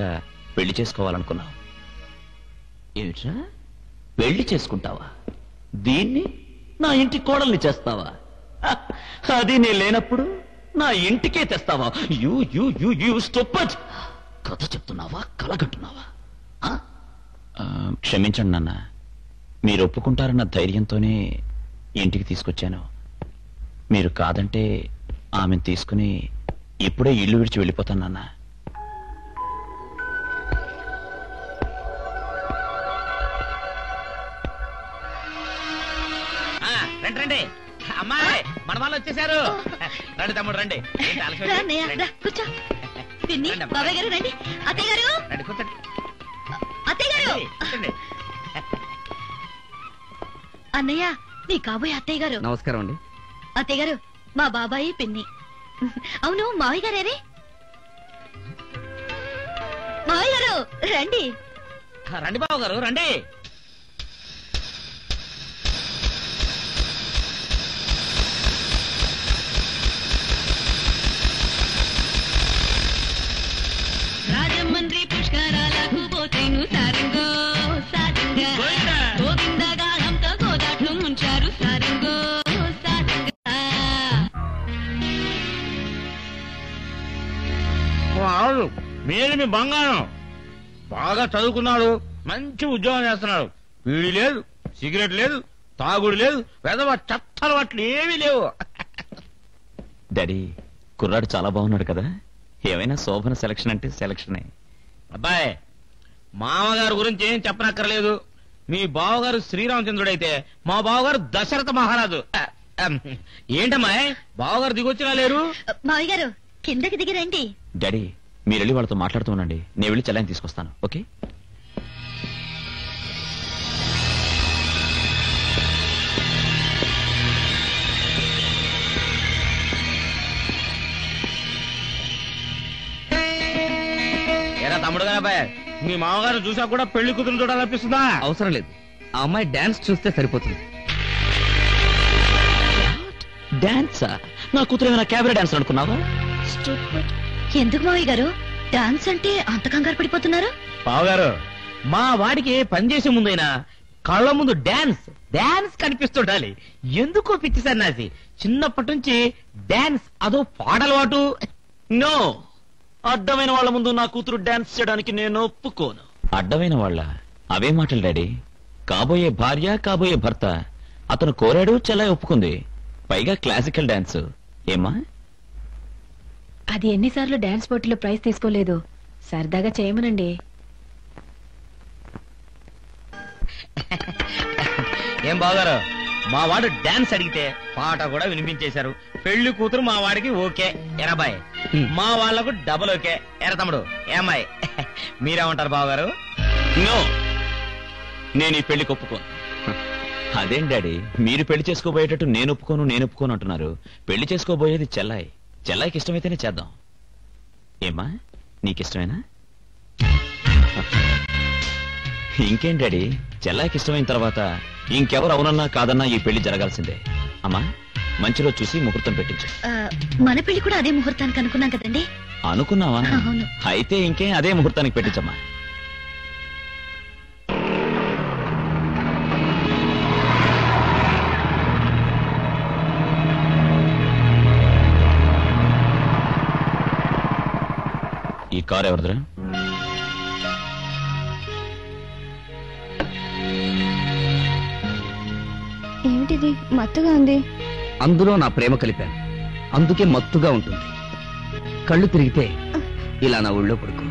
పెళ్లి చేసుకోవాలనుకున్నాం. ఏమిట్రా, పెళ్లి చేసుకుంటావా? దీన్ని నా ఇంటి కోడల్ని చేస్తావా? అది నేను లేనప్పుడు నా ఇంటికే తెస్తావా? You you you you stupid. కథ చెప్తున్నావా, కలగంటున్నావా? క్షమించండి నాన్న, మీరు ఒప్పుకుంటారన్న ధైర్యంతోనే ఇంటికి తీసుకొచ్చాను. మీరు కాదంటే ఆమెను తీసుకుని ఇప్పుడే ఇల్లు విడిచి వెళ్ళిపోతాను నాన్న. రండి అమ్మాయి, మన వాళ్ళు వచ్చేసారు. రండి తమ్ముడు రండి. ఏంటి ఆలస్యం? రా అన్నయ్య, రా, కూర్చో. పిన్ని, రండి అమ్మా. బాబాయ్ గారు రండి. అత్తయ్య గారు, రండి కూర్చోండి. అత్తయ్య గారు. కూర్చోండి. అన్నయ్య, నీ కాబోయే అత్తయ్య గారు. నమస్కారం అండి. అత్తయ్య గారు, మా బాబాయి పిన్ని. అవును, మావయ్య గారే? మావయ్య గారు రండి. రండి బాబు గారు రండి. రాజమండ్రి పుష్కరాలకు పోతేను సారంగో సారంగా గోవింద గాలంతో గోదాట్లు ముంచారు సారంగో సారంగా. అవును, మీరు మీ బంగారం. బాగా చదువుకున్నాడు, మంచి ఉద్యోగం చేస్తున్నాడు. వీడి లేదు, సిగరెట్ లేదు, తాగుడు లేదు, వెదవ చెత్త అలవాట్లు ఏమీ లేవు. డాడీ కుర్రాడు చాలా బాగున్నాడు కదా. ఏమైనా శోభన సెలక్షన్ అంటే సెలక్షనే. అబ్బాయి, మామగారు గురించి ఏం చెప్పనక్కర్లేదు. మీ బావగారు శ్రీరామచంద్రుడైతే మా బావగారు దశరథ మహారాజు. ఏంటమ్మా బావగారు దిగొచ్చినా లేరు? మావయ్య గారు కిందకి దిగి రండి. డాడీ మీరు వెళ్ళి వాళ్ళతో మాట్లాడుతూ ఉండండి, నేను వెళ్ళి చెల్లాయిని తీసుకొస్తాను. ఓకే? ఏరా తమ్ముడు గారు, అబ్బాయి మీ మామగారు చూసా కూడా పెళ్లి కూతురు చూడాలనిపిస్తుందా? అవసరం లేదు, ఆ అమ్మాయి డాన్స్ చూస్తే సరిపోతుంది. డాన్సా? నా కూతురు ఏమైనా క్యాబరే డాన్స్ అనుకున్నావా? ఎందుకు మావయ్య గారు డాన్స్ అంటే అంత కంగారు పడిపోతున్నారు? బావగారు, మా వాడికి పనిచేసే ముందైనా కళ్ళ ముందు డాన్స్ డాన్స్ కనిపిస్తుండాలి. ఎందుకో పిచ్చి సన్నాసి, చిన్నప్పటి నుంచి డాన్స్ అదో పాటలవాటు. నో, అడ్డమైన వాళ్ళ ముందు నా కూతురు డాన్స్ చేయడానికి నేను ఒప్పుకోను. అడ్డమైన వాళ్ళ? అవే మాటలు డాడీ. కాబోయే భార్య, కాబోయే భర్త. అతను కోరాడు, చెల్లాయి ఒప్పుకుంది. పైగా క్లాసికల్ డాన్స్. ఏమా? అది ఎన్నిసార్లు డాన్స్ పోటీలో ప్రైజ్ తీసుకోలేదు. సరదాగా చేయమనండి. ఏం బావగారు, మా వాడు డాన్స్ అడిగితే పాట కూడా వినిపించేశారు. పెళ్లి కూతురు మా వాడికి ఓకే. ఎరాబాయ్, మా వాళ్లకు డబుల్ ఓకే. ఎరా తమ్ముడు, ఏమ్మాయి మీరేమంటారు బావగారు? నో, నేను ఈ పెళ్లికి ఒప్పుకోను. అదేం డాడీ, మీరు పెళ్లి చేసుకోబోయేటట్టు నేను ఒప్పుకోను అంటున్నారు. పెళ్లి చేసుకోబోయేది చెల్లాయి. చెల్లాయికి ఇష్టమైతేనే చేద్దాం. ఏమ్మా, నీకిష్టమేనా? ఇంకేం డాడీ, చెల్లాయికి ఇష్టమైన తర్వాత ఇంకెవరు అవునన్నా కాదన్నా ఈ పెళ్లి జరగాల్సిందే. అమ్మా, మంచి రోజు చూసి ముహూర్తం పెట్టించు. మన పెళ్లి కూడా అదే ముహూర్తానికి అనుకున్నాం కదండి. అనుకున్నావా? అవును. అయితే ఇంకేం అదే ముహూర్తానికి పెట్టించమ్మా. ఈ కారు ఎవరిదిరా? ఏమిటిది మత్తుగా ఉంది? అందులో నా ప్రేమ కలిపాను, అందుకే మత్తుగా ఉంటుంది. కళ్ళు తిరిగితే ఇలా నా ఒళ్ళో పడుకో.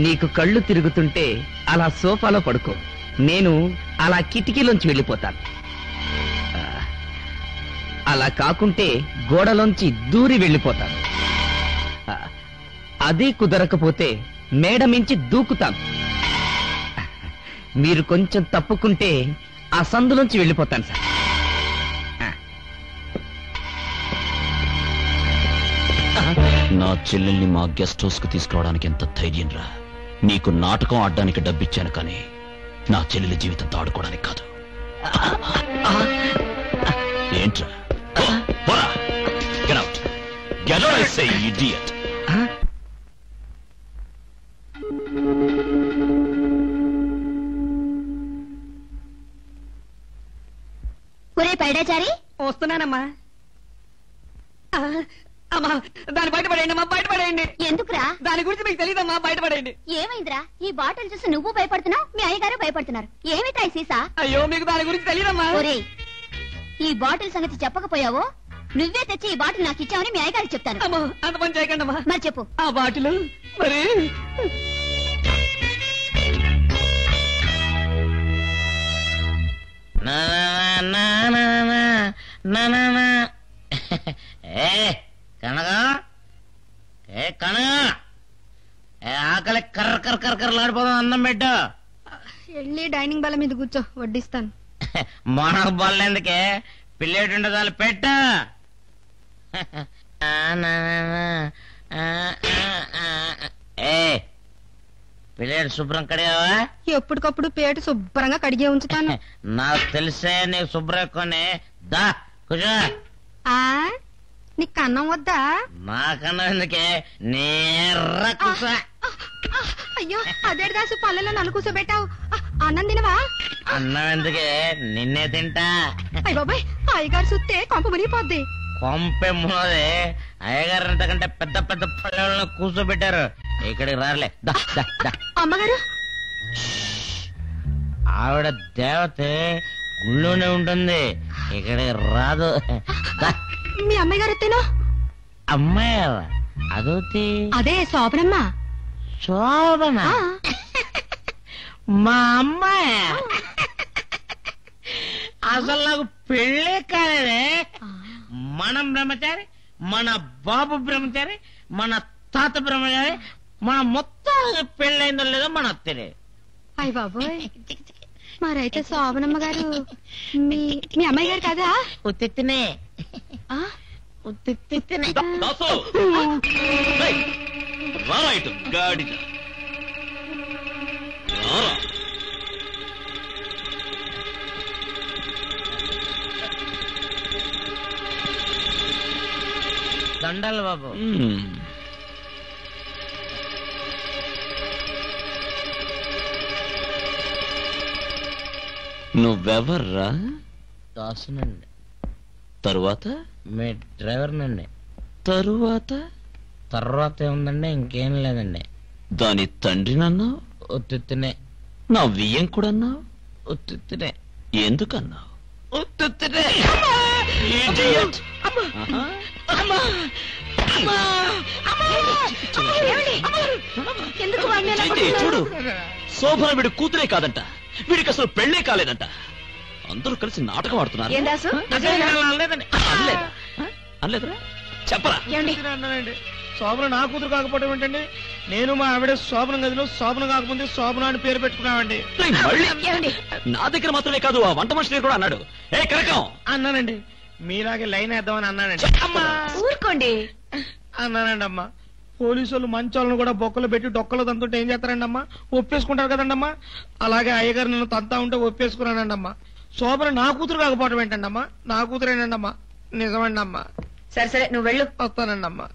నీకు కళ్ళు తిరుగుతుంటే అలా సోఫాలో పడుకో, నేను అలా కిటికీలోంచి వెళ్ళిపోతాను. అలా కాకుంటే గోడలోంచి దూరి వెళ్ళిపోతాను. అది కుదరకపోతే మేడ మించి దూకుతాను. మీరు కొంచెం తప్పుకుంటే ఆ సందులోంచి వెళ్ళిపోతాను సార్. నా చెల్లెల్ని మా గెస్ట్ హౌస్ కు తీసుకురావడానికి ఎంత ధైర్యం రా? నీకు నాటకం ఆడడానికి డబ్బిచ్చాను కానీ నా చెల్లెలి జీవితంతో ఆడుకోవడానికి కాదు. ఏంట్రా? Get out. Get out, I say, idiot. ఒరే పైడాచారి, వస్తున్నానమ్మా. అమ్మా, దాన్ని బయటపడేయండి అమ్మా, బయటపడేయండి. ఎందుకురా? దాని గురించి మీకు తెలియదమ్మా, బయటపడేయండి. ఏమైందిరా? ఈ బాటిల్ చూసి నువ్వు భయపడుతున్నావు, మీ అయ్యగారు భయపడుతున్నారు. ఏమిటా ఈ సీసా? అయ్యో, మీకు దాని గురించి తెలియదమ్మా. ఒరే, ఈ బాటిల్ సంగతి చెప్పకపోయావో నువ్వే తెచ్చి ఈ బాటిల్ నాకు ఇచ్చావని మీ అయ్యగారికి చెప్తాను. అమ్మా, అంత పని చేయకండి అమ్మా. మరి చెప్పు. ఆ బాటిల్ మరి ఏ కనగా ఆకలి కర్ర కర్ర కర్ర కర్రలాడిపోదాం, అన్నం పెట్టు. వెళ్ళి డైనింగ్ బల్ల మీద కూర్చో, వడ్డిస్తాను. మనకు బొల్లెందుకే, పిల్లేటుండే చాలు పెట్టు. ఏ పిల్లేడు శుభ్రం కడిగావా? ఎప్పటికప్పుడు పేట శుభ్రంగా కడిగే ఉంచుతాను. నాకు తెలిసే నీకు శుభ్రం ఎక్కువనే. దా కూర్చో. నీకు అన్నం వద్దా? నాకన్నా ఎందుకే, నేర్ర కూర్చో. అయ్యో అదేడు దాసు పల్లెలో నన్ను కూర్చోబెట్టావు. అన్నం తినవా? అన్నం ఎందుకే, నిన్నే తింటా. అయ్య బాబాయ్, అయ్యగారు చూస్తే కొంప మునిగిపోద్ది. కొంపెమ్మున్నది, అయ్యగారు అంతకంటే పెద్ద పెద్ద పల్లెలను కూర్చోబెట్టారు. ఇక్కడికి రాలే. అమ్మగారు, ఆవిడ దేవత గుళ్ళోనే ఉంటుంది, ఇక్కడికి రాదు. మీ అమ్మాయి గారు వస్తేనో? అమ్మాయి అదోతి అదే శోభనమ్మ. శోభన మా అమ్మాయి. అసలు నాకు పెళ్ళే కాలేదే. మనం బ్రహ్మచారి, మన బాబు బ్రహ్మచారి, మన తాత బ్రహ్మచారి, మన మొత్తం పెళ్ళైందో లేదో మనకు తెలియదు. అయ్య బాబోయ్, మరైతే శోభనమ్మ గారు మీ అమ్మాయి గారు కదా? ఉత్తినే ఉత్తినే. దండాలు బాబు. నువ్వెవర్రా? దాసునండి. తరువాత? మీ డ్రైవర్ నండి. తరువాత? తర్వాత ఏముందండి, ఇంకేం లేదండి. దాని తండ్రినన్నావు? ఉత్తినే. నా వియ్యం కూడా అన్నావు? ఉత్తినే. ఎందుకన్నావు? ఉత్తినే. చూడు, శోభన వీడి కూతురే కాదంట, వీడికి అసలు పెళ్లే కాలేదంట. అందరూ కలిసి నాటకం ఆడుతున్నారు. అనలేదురా, చెప్పరా? శోభన నా కూతురు కాకపోవడం ఏంటండి? నేను మా ఆవిడ శోభన గదిలో శోభన కాకముందే శోభన అని పేరు పెట్టుకున్నామండి. నా దగ్గర మాత్రమే కాదు, ఆ వంట మనిషి కూడా అన్నాడు. ఏ కరకం అన్నానండి, మీలాగే లైన్ వేద్దామని అన్నానండి. ఊరుకోండి అన్నానండి అమ్మా. పోలీసు వాళ్ళు మంచోళ్ళను కూడా బొక్కలు పెట్టి డొక్కలు తంతుంటే ఏం చేస్తారండి అమ్మా? ఒప్పేసుకుంటారు కదండి అమ్మా. అలాగే అయ్యగారు నన్ను తంతా ఉంటే ఒప్పేసుకున్నానండి అమ్మా. శోభన నా కూతురు కాకపోవడం ఏంటండి అమ్మా? నా కూతురేనండి అమ్మా. నిజమండి అమ్మా. సరే సరే, నువ్వు వెళ్ళు. వస్తానండి అమ్మా.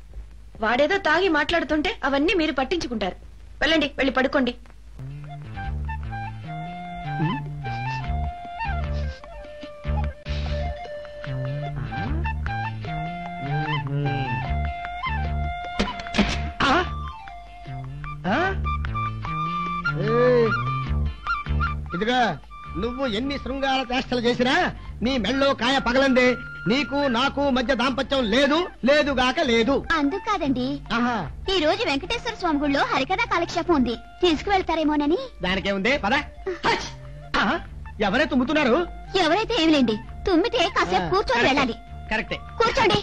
వాడేదో తాగి మాట్లాడుతుంటే అవన్నీ మీరు పట్టించుకుంటారు. వెళ్ళండి, వెళ్ళి పడుకోండి. ఇదిగా నువ్వు ఎన్ని శృంగార చేష్టలు చేసినా నీ మెళ్ళో కాయ పగలందే. నీకు నాకు మధ్య దాంపత్యం లేదు, లేదుగాక లేదు. అందుకు కాదండి, ఈ రోజు వెంకటేశ్వర స్వామి గుళ్ళో హరికథా కాలక్షేపం ఉంది, తీసుకువెళ్తారేమోనని. దానికేముంది, పద. ఎవరే తుమ్ముతున్నారు? ఎవరైతే ఏమిలేండి, తుమ్మితే కాసేపు కూర్చొని వెళ్ళాలి. కరెక్టే, కూర్చోండి.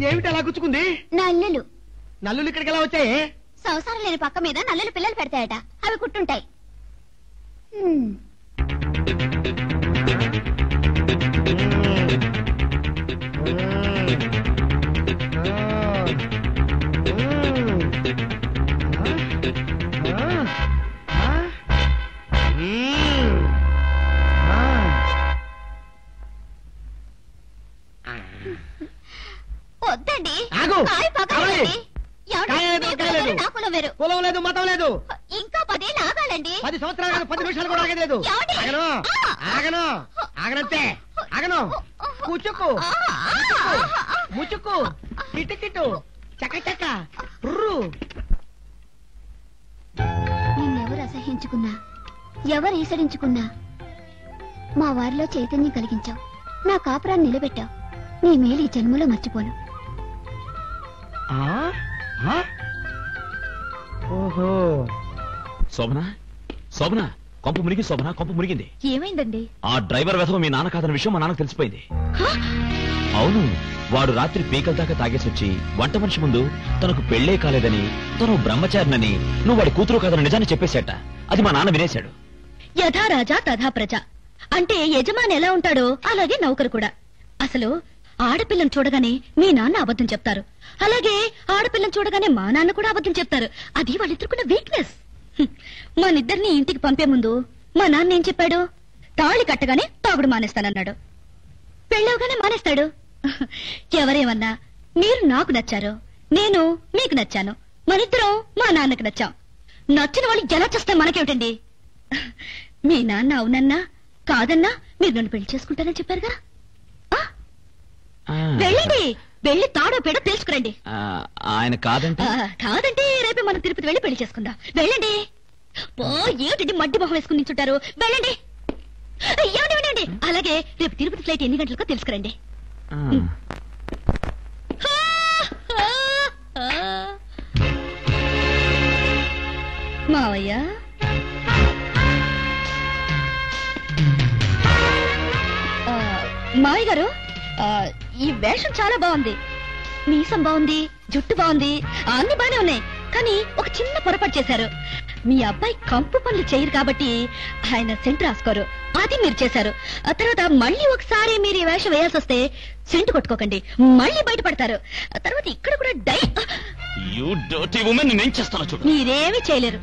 ఏమిటి అలా గుచ్చుకుంది? నల్లులు. నల్లులు ఇక్కడికి ఎలా వచ్చాయి? సంసారం లేని పక్క మీద నల్లులు పిల్లలు పెడతాయట, అవి కుట్టుంటాయి. వద్దండి, కాయ పగలండి. కులం లేదు, మతం లేదు. ఇంకా 10 ఏళ్ళు ఆగాలండి. 10 సంవత్సరాలు కాదు, 10 నిమిషాలు కూడా ఆగలేదు. ఆగను, ఆగను, ఆగనంతే. ఆగను. కూచుకు, ముచుకు, కిటుకిటు, చకచక, నిన్నెవరు అసహించుకున్నా, ఎవరు ఈసడించుకున్నా మా వారిలో చైతన్యం కలిగించావు. నా కాపురాన్ని నిలబెట్టావు. నీ మేలు ఈ జన్మలో మర్చిపోను. ఓహో, శోభన, శోభన, కొంప మునిగి శోభన, కొంప మునిగింది. ఏమైందండి? ఆ డ్రైవర్ వెధవ మీ నాన్న కాదన్న విషయం మా నాన్నకు తెలిసిపోయింది. అవును, వాడు రాత్రి పీకల దాకా తాగేసి వచ్చి వంట మనిషి ముందు తనకు పెళ్లే కాలేదని, తను బ్రహ్మచారినని, నువ్వు వాడి కూతురు కాదన్న నిజాన్ని చెప్పేశాట. అది మా నాన్న వినేశాడు. యథా రాజా తథా ప్రజ అంటే యజమాని ఎలా ఉంటాడో అలాగే నౌకరు కూడా. అసలు ఆడపిల్లను చూడగానే మీ నాన్న అబద్ధం చెప్తారు, అలాగే ఆడపిల్లను చూడగానే మా నాన్న కూడా అబద్ధం చెప్తారు. అది వాళ్ళిద్దరుకున్న వీక్నెస్. మనిద్దరిని ఇంటికి పంపే ముందు మా నాన్న ఏం చెప్పాడు? తాళి కట్టగానే తాగుడు మానేస్తానన్నాడు, పెళ్ళవగానే మానేస్తాడు. ఎవరేమన్నా మీరు నాకు నచ్చారు, నేను మీకు నచ్చాను, మనిద్దరం మా నాన్నకి నచ్చాం. నచ్చిన వాళ్ళు ఎలా చేస్తే మనకేమిటండి? మీ నాన్న అవునన్నా కాదన్నా మీరు నన్ను పెళ్లి చేసుకుంటానని చెప్పారుగా. వెళ్ళండి, వెళ్ళి తాడో పేడో తెలుసుకురండి. ఆయన కాదంటే కాదంటే రేపే మనం తిరుపతి వెళ్ళి పెళ్లి చేసుకుందాం. వెళ్ళండి. ఓ ఏమిటండి మడ్డి మొహం వేసుకుని నించుంటారు? వెళ్ళండి. ఏమండి, అలాగే రేపు తిరుపతి ఫ్లైట్ ఎన్ని గంటలకో తెలుసుకురండి. మావయ్య, మావయ్య గారు, ఈ వేషం చాలా బాగుంది. మీసం బాగుంది, జుట్టు బాగుంది, అన్ని బానే ఉన్నాయి. కానీ ఒక చిన్న పొరపాటు చేశారు. మీ అబ్బాయి కంపు పనులు చేయరు కాబట్టి ఆయన సెంట్ రాసుకోరు, అది మీరు చేశారు. ఆ తర్వాత మళ్ళీ ఒకసారి మీరు ఈ వేషం వేయాల్సి వస్తే సెంట్ కొట్టుకోకండి, మళ్ళీ బయటపడతారు. ఆ తర్వాత ఇక్కడ కూడా నేనేం చేస్తాను చూడు. మీరేమీ చేయలేరు,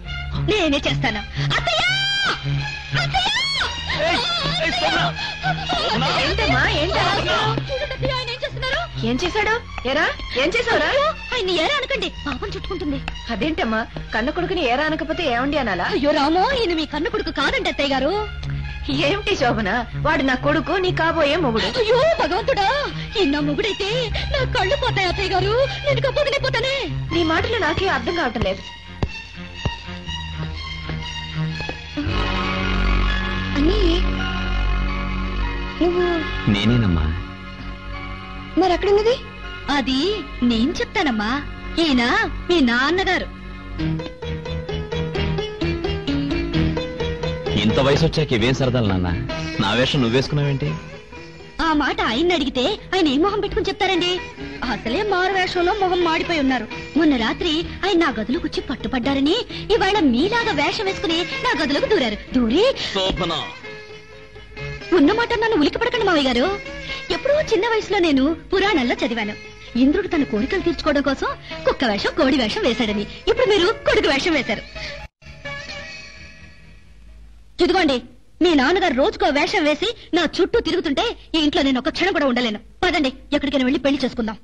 నేనే చేస్తాను. అత్తయ్య! అత్తయ్య! ఏంటమ్మా, ఏం చేశాడు? ఎరా ఏం చేశావురా? ఆయన ఏరా అనకండి, పాపం చుట్టుకుంటుంది. అదేంటమ్మా, కన్న కొడుకుని ఏరా అనకపోతే ఏమండి అనాలా? అయ్యో రామో, ఈయన మీ కన్న కొడుకు కాదండి అత్తయ్య గారు. ఏమిటి శోభన, వాడు నా కొడుకు, నీ కాబోయే మొగుడు. అయ్యో భగవంతుడా, ఈయన నా మొగుడైతే నా కళ్ళు పోతాయి అత్తయ్య గారు, నేను కప్పొదినే పోతానే. నీ మాటలు నాకే అర్థం కావటం లేదు. నువ్వు నేనేనమ్మా. మరి అక్కడున్నది? అది నేను చెప్తానమ్మా, ఈయన మీ నాన్నగారు. ఇంత వయసు వచ్చాక ఇవేం సరదాలు నాన్న? నా వేషం నువ్వేసుకున్నావేంటి? ఆ మాట ఆయన్ని అడిగితే ఆయన ఏ మొహం పెట్టుకుని చెప్తారండి? అసలే మారు వేషంలో మొహం మాడిపోయి ఉన్నారు. మొన్న రాత్రి ఆయన నా గదిలోకి వచ్చి పట్టుపడ్డారని ఇవాళ మీలాగా వేషం వేసుకుని నా గదిలోకి దూరి ఉన్నమాట నన్ను ఉలికి పడకండి మావయ్య గారు. ఎప్పుడో చిన్న వయసులో నేను పురాణాల్లో చదివాను, ఇంద్రుడు తన కోరికలు తీర్చుకోవడం కోసం కుక్క వేషం కోడి వేషం వేశాడని. ఇప్పుడు మీరు కొడుకు వేషం వేశారు. ఇదిగోండి, మీ నాన్నగారు రోజుకో వేషం వేసి నా చుట్టూ తిరుగుతుంటే ఈ ఇంట్లో నేను ఒక క్షణం కూడా ఉండలేను. పదండి, ఎక్కడికైనా వెళ్ళి పెళ్లి చేసుకుందాం.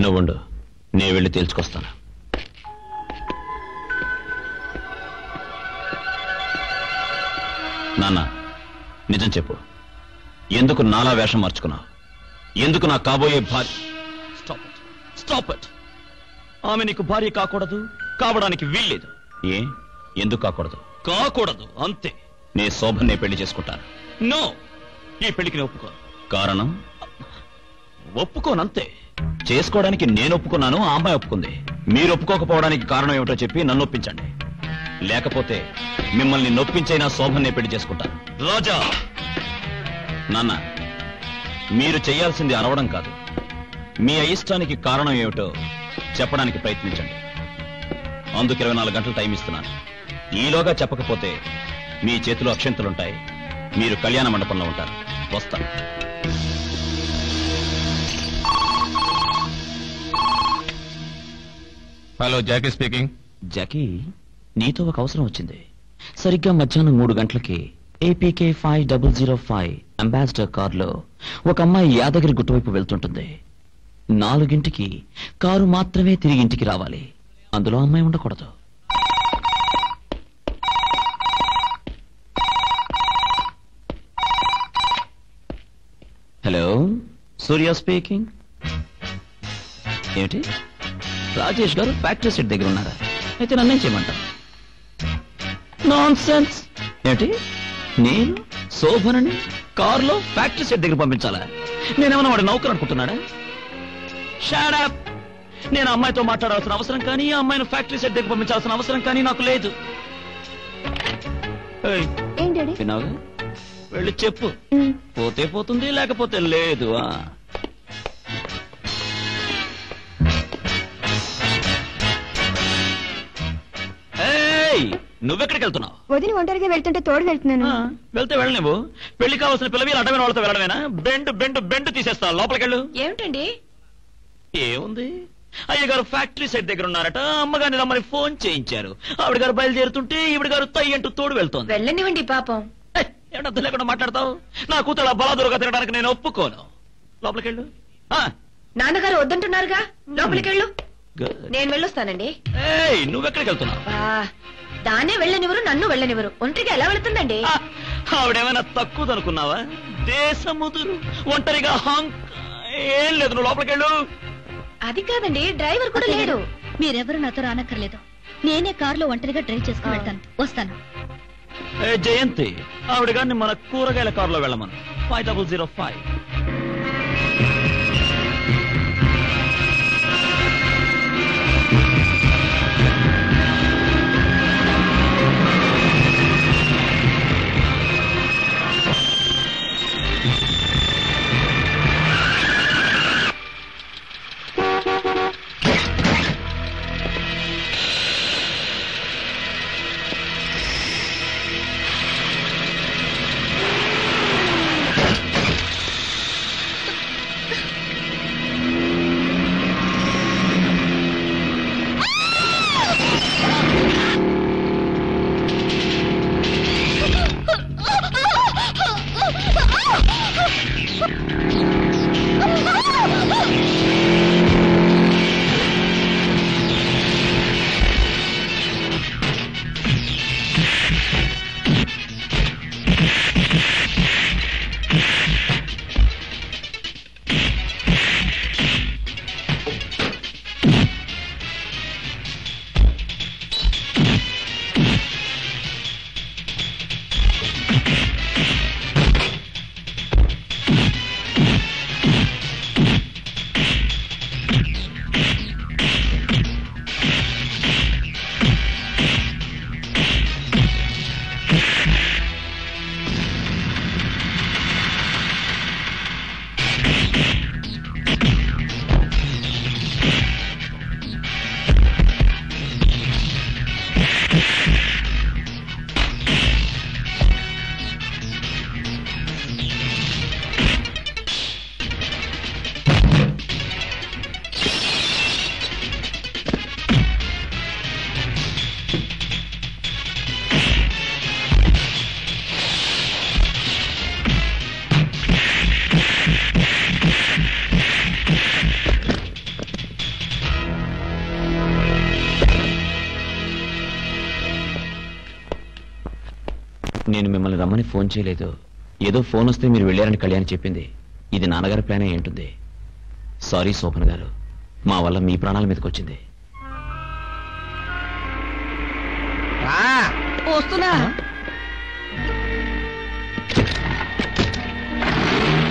నువ్వుండు, నేను వెళ్ళి తేల్చుకొస్తాను. నాన్న, నిజం చెప్పు, ఎందుకు నాలా వేషం మార్చుకున్నావు? ఎందుకు నా కాబోయే భార్య? Stop it. ఆమె నీకు భార్య కాకూడదు, కావడానికి వీల్లేదు. ఏ, ఎందుకు కాకూడదు? కాకూడదు, అంతే. నే శోభన్నే పెళ్లి చేసుకుంటాను. నో, ఈ పెళ్లికి నేను ఒప్పుకోను. కారణం? ఒప్పుకోనంతే. చేసుకోవడానికి నేను ఒప్పుకున్నాను, ఆ అమ్మాయి ఒప్పుకుంది. మీరు ఒప్పుకోకపోవడానికి కారణం ఏమిటో చెప్పి నన్ను ఒప్పించండి. లేకపోతే మిమ్మల్ని నొప్పించైనా శోభన్నే పెళ్లి చేసుకుంటాను. రాజా! నాన్న, మీరు చెయ్యాల్సింది అరవడం కాదు, మీ అయిష్టానికి కారణం ఏమిటో చెప్పడానికి ప్రయత్నించండి. అందుకు 24 గంటలు టైం ఇస్తున్నాను. ఈలోగా చెప్పకపోతే మీ చేతిలో అక్షంతలుంటాయి, మీరు కళ్యాణ మండపంలో ఉంటారు. వస్తా. Hello, Jackie speaking. జాకీ, నీతో ఒక అవసరం వచ్చింది. సరిగ్గా మధ్యాహ్నం 3 గంటలకి APK 5005 అంబాసిడర్ కారులో ఒక అమ్మాయి యాదగిరి గుట్టవైపు వెళ్తుంటుంది. 4 కారు మాత్రమే తిరిగి ఇంటికి రావాలి, అందులో అమ్మాయి ఉండకూడదు. హలో, సూర్య స్పీకింగ్. ఏమిటి, రాజేష్ గారు ఫ్యాక్టరీ సెట్ దగ్గర ఉన్నారా? అయితే నన్నేం చేయమంటారు? నాన్సెన్స్. ఏమిటి, నేను శోభనని కారులో ఫ్యాక్టరీ సెట్ దగ్గర పంపించాలా? నేనేమన్నా వాడు నౌకరు అనుకుంటున్నాడా? Shut up. నేను అమ్మాయితో మాట్లాడాల్సిన అవసరం కానీ, ఆ అమ్మాయిని ఫ్యాక్టరీ సెట్ దగ్గర పంపించాల్సిన అవసరం కానీ నాకు లేదు. డాడీ విన్నావుగా? వెళ్ళి చెప్పు. పోతే పోతుంది, లేకపోతే లేదు. నువ్వెక్కడికి వెళ్తున్నావు? వదిన ఒంటరిగా వెళ్తుంటే తోడు వెళ్తున్నాను. వెళ్తే వెళ్ళనివ్వు. పెళ్లి కావాల్సిన పిల్లవి అడ్డమైన వాళ్ళతో వెళ్ళడమేనా? బెండ్ బెండ్ బెండ్ తీసేస్తా. లోపలికెళ్ళు. ఏమిటండి? ఏముంది, అయ్యగారు ఫ్యాక్టరీ సైడ్ దగ్గర ఉన్నారట. అమ్మగారిని రమ్మని ఫోన్ చేయించారు. ఆవిడ గారు బయలుదేరుతుంటే ఈవిడ గారు తై అంటూ తోడు వెళ్తోంది. వెళ్ళనివ్వండి పాపం. ఏమన్నా అర్థం లేకుండా మాట్లాడతావు? నా కూతురు బలాదురుగా తినడానికి నేను ఒప్పుకోను. లోపలికెళ్ళు. నాన్నగారు వద్దంటున్నారుగా, లోపలికెళ్ళు. నేను వెళ్ళొస్తానండి. నువ్వెక్కడికి వెళ్తున్నావు? దానే వెళ్ళనివ్వరు, నన్ను వెళ్ళనివ్వరు. ఒంటరిగా ఎలా వెళుతుందండి? ఆవిడేమైనా తక్కువదనుకున్నావా? దేశముదురు ఒంటరిగా హాంగ్ ఏం లేదు. నువ్వు లోపలికెళ్ళు. అది కాదండి, డ్రైవర్ కూడా లేడు. మీరెవరు నాతో రానక్కర్లేదు. నేనే కారులో ఒంటరిగా డ్రైవ్ చేసుకుని వెళ్తాను. వస్తాను. జయంతి, ఆవిడ గారిని మన కూరగాయల కారులో వెళ్ళమను. 5005. నేను మిమ్మల్ని రమ్మని ఫోన్ చేయలేదు. ఏదో ఫోన్ వస్తే మీరు వెళ్ళారని కళ్యాణి చెప్పింది. ఇది నాన్నగారి ప్లాన్ అయి ఉంటుంది. సారీ శోభన్ గారు, మా వల్ల మీ ప్రాణాల మీదకి వచ్చింది. వస్తున్నా.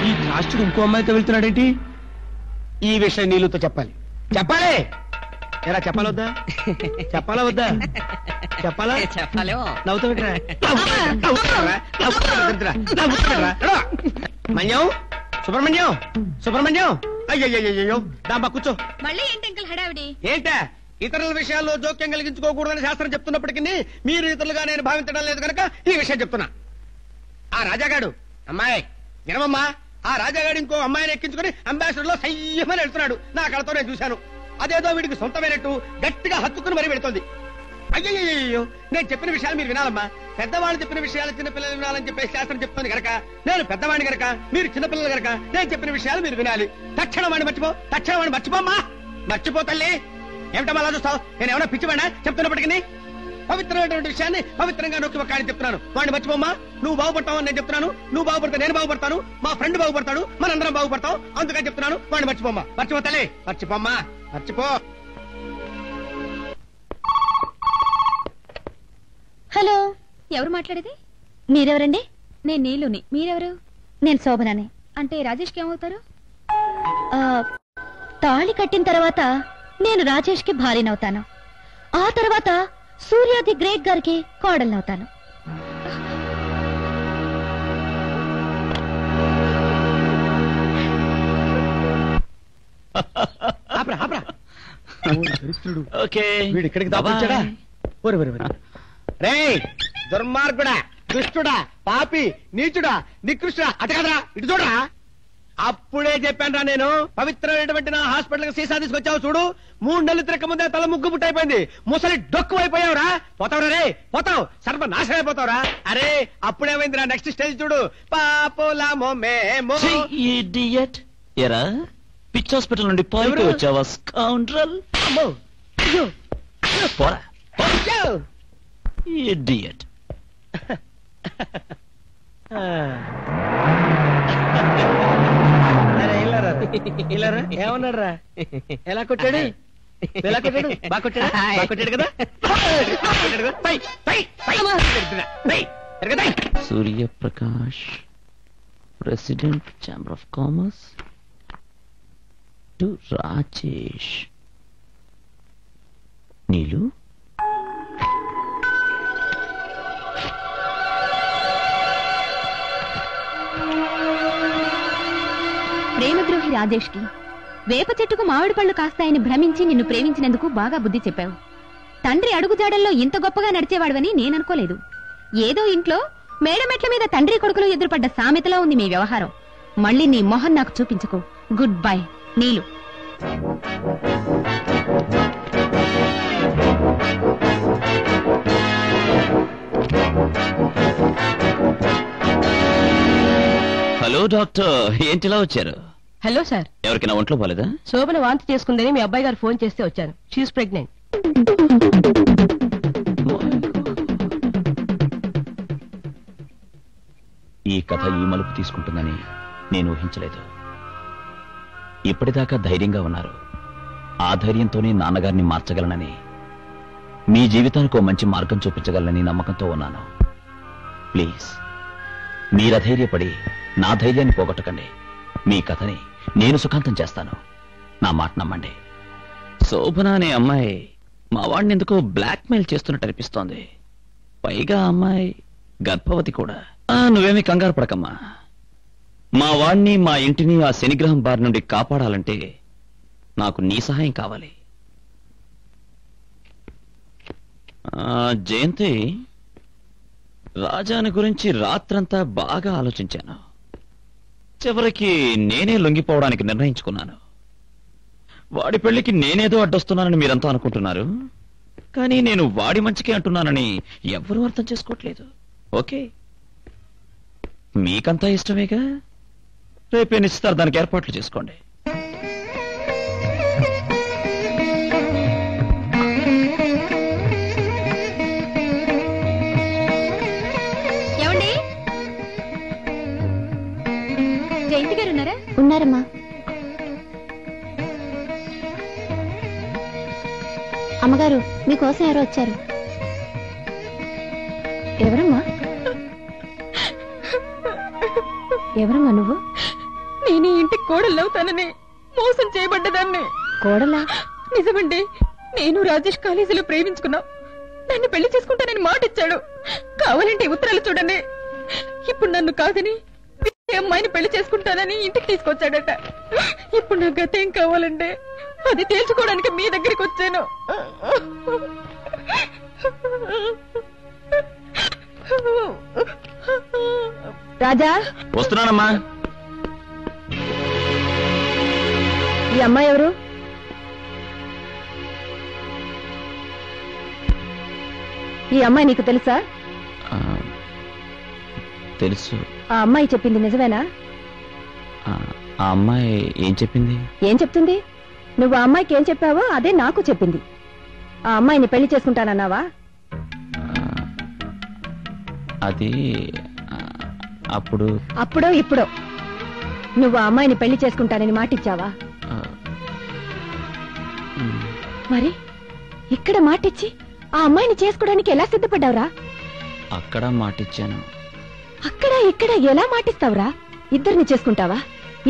ఈ రాష్ట్రుడు ఇంకో అమ్మాయితో వెళ్తున్నాడేంటి? ఈ విషయం నీళ్ళతో చెప్పాలి. చెప్పాలి. ఎలా చెప్పాలొద్దా? చెప్పాలా వద్దా? చెప్పాలా? చెప్పాలి. మన్యం, సుబ్రహ్మణ్యం, సుబ్రహ్మణ్యం. అయ్యయ్యో, దాంబా కూర్చో. మళ్ళీ ఏంటి అంకుల్ హడావిడి? ఏంటా? ఇతరుల విషయాల్లో జోక్యం కలిగించుకోకూడదని శాస్త్రం చెప్తున్నప్పటికీ మీరు ఇతరులుగా నేను భావించడం లేదు కనుక ఈ విషయం చెప్తున్నా. ఆ రాజాగాడు అమ్మాయి వినమమ్మా, ఆ రాజాగాడు ఇంకో అమ్మాయిని ఎక్కించుకుని అంబాసిడర్ లో సయ్యమని వెళ్తున్నాడు. నా కళతో నేను చూశాను. అదేదో వీడికి సొంతమైనట్టు గట్టిగా హత్తుకుని మరీ పెడుతోంది. అయ్యయ్యో, నేను చెప్పిన విషయాలు మీరు వినాలమ్మా. పెద్దవాళ్ళు చెప్పిన విషయాలు చిన్నపిల్లలు వినాలని చెప్పేసి శాస్త్రం చెప్తుంది కనుక నేను పెద్దవాడిని కనుక మీరు చిన్నపిల్లలు కనుక నేను చెప్పిన విషయాలు మీరు వినాలి. తక్షణం వాడిని మర్చిపో, తక్షణం వాడిని మర్చిపోమ్మా. మర్చిపో తల్లి. ఏమిటమ్మా అలా చూస్తావు? నేను ఏమన్నా పిచ్చివాడా చెప్తున్నప్పటికీ? పవిత్రమైనటువంటి విషయాన్ని పవిత్రంగా నొక్కి ఒక్కని చెప్తున్నాను. వాడిని మర్చిపోమ్మా. నువ్వు బాగుపడతావు అని నేను చెప్తున్నాను. నువ్వు బాగుపడితే నేను బాగుపడతాను, మా ఫ్రెండ్ బాగుపడతాడు, మనందరం బాగుపడతాం. అందుకని చెప్తున్నాను. వాడిని మర్చిపోమ్మా. మర్చిపో తల్లి, మర్చిపోమ్మా, మర్చిపో. హలో, ఎవరు మాట్లాడేది? మీరెవరండి? నేను నీలుని. మీరెవరు? నేను శోభనని. అంటే రాజేష్ కి ఏమవుతారు? తాళి కట్టిన తర్వాత నేను రాజేష్ కి భార్యనవుతాను. ఆ తర్వాత సూర్య ది గ్రేట్ గారికి కోడలనవుతాను. ఆపరా ఆపరా ఓకే వీడు ఇక్కడికి దాపొచ్చాడా రే దుర్మార్గుడా దుష్టుడా పాపి నీచుడా నికృష్టుడా అటు కదరా ఇటు చూడరా అప్పుడే చెప్పాను నేను పవిత్రమైనటువంటి నా హాస్పిటల్ సీసా తీసుకొచ్చావు చూడు 3 నెలలు తిరక్క ముందే తల ముగ్గు పుట్టయిపోయింది ముసలి డొక్కు అయిపోయావురా పోతావురా రే పోతావు సర్వనాశనం అయిపోతావురా అరే అప్పుడేమైందిరా నెక్స్ట్ స్టేజ్ చూడు పాపోలామో మేమో ఇడియట్ ఎరా పిచ్ హాస్పిటల్ నుండి పాయికి వచ్చావా స్కౌండ్రల్ పోరా ఇడియట్ ఏమన్నాడు రా ఎలా కొట్టాడు ఎలా కొట్టాడు బాగా కొట్టాడు బాగా కొట్టాడు కదా Suryaprakash president chamber of commerce to Rajesh నీలు ప్రేమద్రోహి రాజేష్ కి వేప చెట్టుకు మామిడి పళ్ళు కాస్తాయని భ్రమించి నిన్ను ప్రేమించినందుకు బాగా బుద్ధి చెప్పావు. తండ్రి అడుగుజాడల్లో ఇంత గొప్పగా నడిచేవాడువని నేననుకోలేదు. ఏదో ఇంట్లో మేడమెట్ల మీద తండ్రి కొడుకులు ఎదురుపడ్డ సామెతలో ఉంది మీ వ్యవహారం. మళ్ళీ నీ మొహం నాకు చూపించుకో. గుడ్ బై నీలు. హలో డాక్టర్ ఏంటిలా వచ్చారు? హలో సార్, ఎవరికైనా ఒంట్లో పోలేదా? శోభన వాంతి చేసుకుందని మీ అబ్బాయి గారు ఫోన్ చేస్తే వచ్చాను. She is pregnant. ఈ కథ ఈ మలుపు తీసుకుంటుందని నేను ఊహించలేదు. ఇప్పటిదాకా ధైర్యంగా ఉన్నారు. ఆ ధైర్యంతోనే నాన్నగారిని మార్చగలనని, మీ జీవితానికి ఓ మంచి మార్గం చూపించగలనని నమ్మకంతో ఉన్నాను. ప్లీజ్ మీరధైర్యపడి నా ధైర్యాన్ని పోగొట్టకండి. మీ కథని నేను సుఖాంతం చేస్తాను. నా మాట నమ్మండి. శోభన అనే అమ్మాయి మా వాడిని ఎందుకో బ్లాక్ మెయిల్ చేస్తున్నట్టు అనిపిస్తోంది. పైగా అమ్మాయి గర్భవతి కూడా. నువ్వేమీ కంగారు పడకమ్మా. మా వాణ్ణి, మా ఇంటిని ఆ శనిగ్రహం బారి నుండి కాపాడాలంటే నాకు నీ సహాయం కావాలి. జయంతి, రాజాని గురించి రాత్రంతా బాగా ఆలోచించాను. చివరికి నేనే లొంగిపోవడానికి నిర్ణయించుకున్నాను. వాడి పెళ్లికి నేనేదో అడ్డొస్తున్నానని మీరంతా అనుకుంటున్నారు, కానీ నేను వాడి మంచికే అంటున్నానని ఎవ్వరూ అర్థం చేసుకోవట్లేదు. ఓకే, మీకంతా ఇష్టమేగా. రేపే నిశ్చితార్థానికి ఏర్పాట్లు చేసుకోండి. ఏమండి? జయంతి గారు ఉన్నారా? ఉన్నారమ్మా. అమ్మగారు, మీకోసం ఎవరో వచ్చారు. ఎవరమ్మా? ఎవరమ్మా నువ్వు? నేను ఈ ఇంటికి కోడళ్ళవుతానని మోసం చేయబడ్డదాన్ని. కోడలా? నిజమండి. నేను రాజేష్ కాలేజీలో ప్రేమించుకున్నాం. నన్ను పెళ్లి చేసుకుంటానని మాట ఇచ్చాడు. కావాలంటే ఉత్తరాలు చూడండి. ఇప్పుడు నన్ను కాదని అమ్మాయిని పెళ్లి చేసుకుంటానని ఇంటికి తీసుకొచ్చాడట. ఇప్పుడు నా గత ఏం కావాలంటే అది తేల్చుకోవడానికి మీ దగ్గరికి వచ్చాను. రాజా, వస్తున్నానమ్మా. ఈ అమ్మాయి ఎవరు? ఈ అమ్మాయి నీకు తెలుసా? తెలుసు. ఆ అమ్మాయి చెప్పింది నిజమేనా? ఆ అమ్మాయి ఏం చెప్పింది? ఏం చెప్తుంది? నువ్వు ఆ అమ్మాయికి ఏం చెప్పావో అదే నాకు చెప్పింది. ఆ అమ్మాయిని పెళ్లి చేసుకుంటానన్నావా? అది అప్పుడో ఇప్పుడో నువ్వు ఆ అమ్మాయిని పెళ్లి చేసుకుంటానని మాటిచ్చావా? మరి ఇక్కడ మాటిచ్చి ఆ అమ్మాయిని చేసుకోవడానికి ఎలా సిద్ధపడ్డావురా? అక్కడ మాటిచ్చాను. అక్కడ ఇక్కడ ఎలా మాటిస్తావురా? ఇద్దరిని చేసుకుంటావా?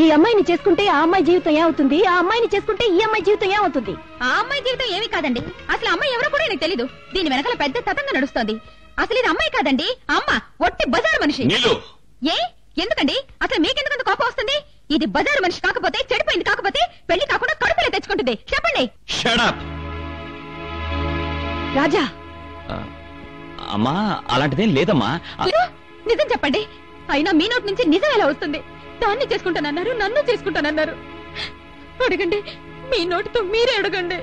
ఈ అమ్మాయిని చేసుకుంటే ఆ అమ్మాయి జీవితం ఏమవుతుంది? ఆ అమ్మాయిని చేసుకుంటే ఈ అమ్మాయి జీవితం ఏమవుతుంది? ఆ అమ్మాయి జీవితం ఏమీ కాదండి. అసలు అమ్మాయి ఎవరో కూడా నాకు తెలీదు. దీని వెనకాల పెద్ద తతంగా నడుస్తోంది. అసలు ఇది అమ్మాయి కాదండి, అమ్మ ఒట్టి బజారు మనిషి. ఏ ఎందుకండి? అసలు మీకెందుకంత కోపం వస్తుంది? ఇది బజారు మనిషి కాకపోతే, చెడిపోయింది కాకపోతే, పెళ్లి కాకుండా అవుతుంది చెప్పండి. Shut up! రాజా అమ్మా అలాంటిదేం లేదమ్మా. నిజం చెప్పండి. అయినా మీ నోటి నుంచి నిజం ఎలా వస్తుంది? దాన్ని చేసుకుంటానన్నారు, నన్ను చేసుకుంటానన్నారు. అడగండి, మీ నోటితో మీరే అడగండి.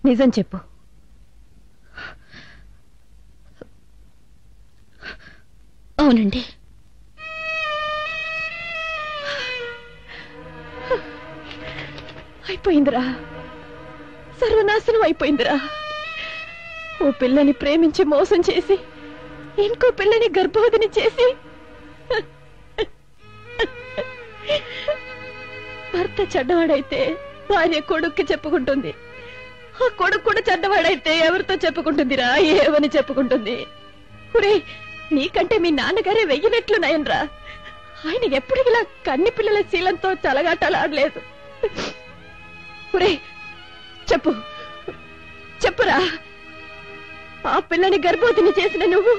నిజం చెప్పు. అవునండి. అయిపోయిందిరా, సర్వనాశనం అయిపోయిందిరా. ఓ పిల్లని ప్రేమించి మోసం చేసి ఇంకో పిల్లని గర్భవతిని చేసి భర్త చెడ్డవాడైతే భార్య కొడుక్కి చెప్పుకుంటుంది, ఆ కొడుకు కూడా చెడ్డవాడైతే ఎవరితో చెప్పుకుంటుందిరా? ఏమని చెప్పుకుంటుంది? ఒరే, నీకంటే మీ నాన్నగారే వెయ్యినట్లు నయనరా. ఆయన ఎప్పుడు ఇలా కన్ని పిల్లల శీలంతో చలగాటలాడలేదు. ఒరే చెప్పు, చెప్పురా. ఆ పిల్లని గర్భవతిని చేసిన నువ్వు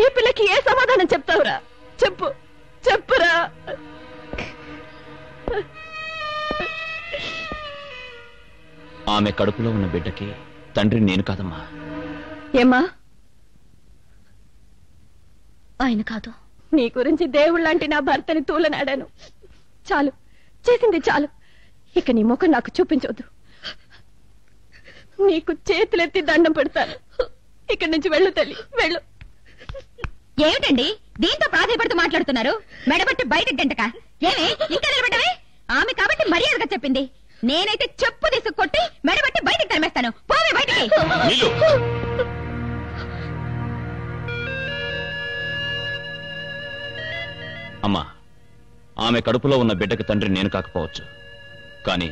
ఈ పిల్లకి ఏ సమాధానం చెప్తావురా? చెప్పు, చెప్పురా. ఆమె కడుపులో ఉన్న బిడ్డకి తండ్రి నేను కాదమ్మా. ఏమ్మా? ఆయన కాదు. నీ గురించి దేవుళ్ళంటి నా భర్తని తూలనాడాను. చాలు, చేసింది చాలు. ఇక నీ ముఖం నాకు చూపించొద్దు. నీకు చేతులెత్తి దండం పెడతాను. ఇక్కడి నుంచి వెళ్ళు తల్లి, వెళ్ళు. ఏమిటండి దీంతో ప్రాధాయపడుతూ మాట్లాడుతున్నారు? మెడబట్టి బయటకు గంటక. ఏమి ఇంకా నిలబడ్డవే? ఆమె కాబట్టి మర్యాదగా చెప్పింది. నేనైతే చెప్పు తీసుకు కొట్టి మెడబట్టి బయటకు తరిమేస్తాను. పోవే బయటికి. అమ్మా, ఆమె కడుపులో ఉన్న బిడ్డకు తండ్రి నేను కాకపోవచ్చు, కానీ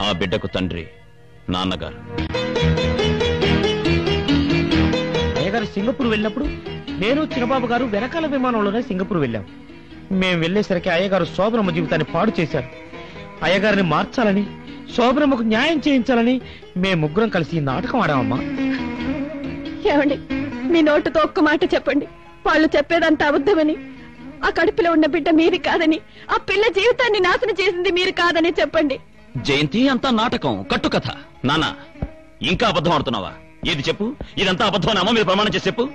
ఆ బిడ్డకు తండ్రి నాన్నగారు. అయ్యగారు సింగపూర్ వెళ్ళినప్పుడు నేను చిన్నబాబు గారు వెనకాల విమానంలోనే సింగపూర్ వెళ్ళాం. మేం వెళ్లేసరికి అయ్యగారు శోభనమ్మ జీవితాన్ని పాడు చేశారు. అయ్యగారిని మార్చాలని, శోభనమ్మకు న్యాయం చేయించాలని మేము ముగ్గురం కలిసి ఈ నాటకం ఆడామమ్మా. ఏమండి, మీ నోటుతో ఒక్క మాట చెప్పండి. వాళ్ళు చెప్పేదంతా అబద్ధమని, ఆ కడుపులో ఉన్న బిడ్డ మీది కాదని, ఆ పిల్ల జీవితాన్ని నాశనం చేసింది మీరు కాదని చెప్పండి. జయంతి, అంతా నాటకం, కట్టుకథ. నాన్న, ఇంకా అబద్ధం ఆడుతున్నావా? ఏది చెప్పు, ఇదంతా అబద్ధం అని అమ్మ మీద ప్రమాణం చేసి చెప్పు.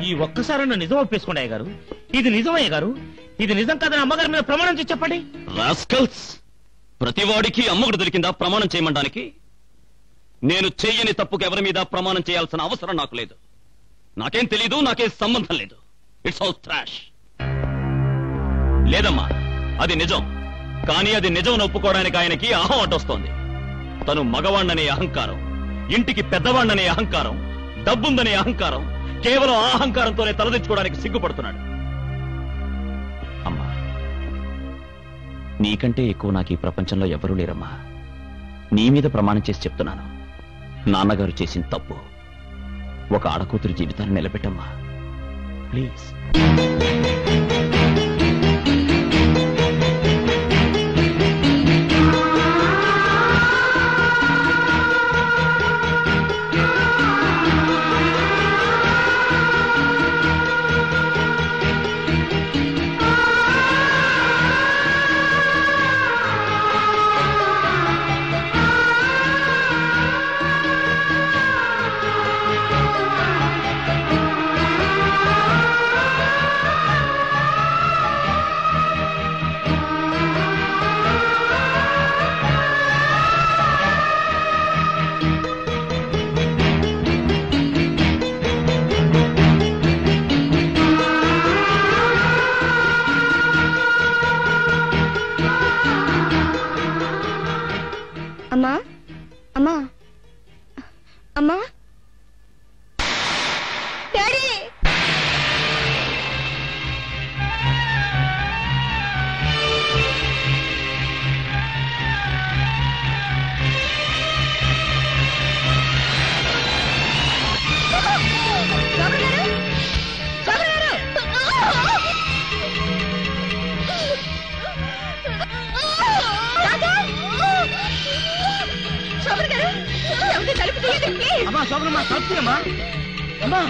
ఈ ఒక్కసారన్న నిజం ఒప్పేసుకోండి అయ్యగారు. ఇది నిజమయ్య గారు, ఇది నిజం కాదని అమ్మగారి మీద ప్రమాణం చేసి చెప్పండి. రాస్కల్స్, ప్రతివాడికి అమ్మగుడు దొరికిందా ప్రమాణం చేయమంటానికి? నేను చెయ్యని తప్పుకు ఎవరి మీద ప్రమాణం చేయాల్సిన అవసరం నాకు లేదు. నాకేం తెలీదు, నాకేం సంబంధం లేదు. It's all trash. లేదమ్మా, అది నిజం. కానీ అది నిజం ఒప్పుకోవడానికి ఆయనకి అహం అడ్డొస్తోంది. తను మగవాణ్ణనే అహంకారం, ఇంటికి పెద్దవాణ్ణనే అహంకారం, డబ్బుందనే అహంకారం, కేవలం ఆ అహంకారంతోనే తలదించుకోవడానికి సిగ్గుపడుతున్నాడు. అమ్మా, నీకంటే ఎక్కువ నాకు ఈ ప్రపంచంలో ఎవరూ లేరమ్మా. నీ మీద ప్రమాణం చేసి చెప్తున్నాను, నాన్నగారు చేసిన తప్పు. ఒక ఆడకూతురు జీవితాన్ని నిలబెట్టమ్మా, ప్లీజ్. అమ్మా, అమ్మా, అమ్మా, డాడీ. రాజా! అమ్మా శోభనమ్మా తప్పుతీయమ్మా అమ్మా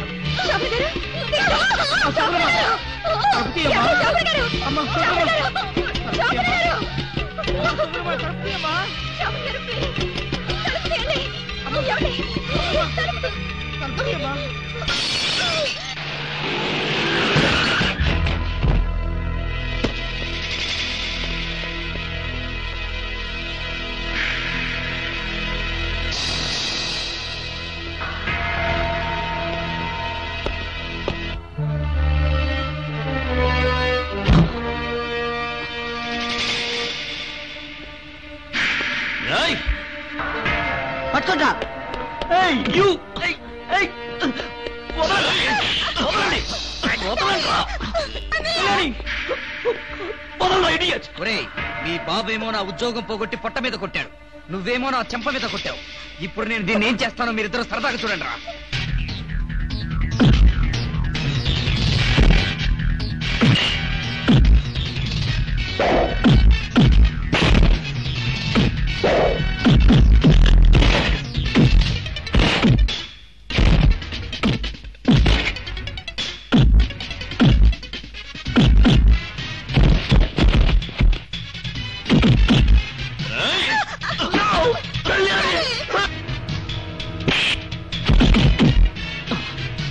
పట్టుకోండి మీ బాబేమో నా ఉద్యోగం పోగొట్టి పొట్ట మీద కొట్టాడు, నువ్వేమో నా చెంప మీద కొట్టావు. ఇప్పుడు నేను దీన్ని ఏం చేస్తానో మీరిద్దరు సరదాగా చూడండి రా.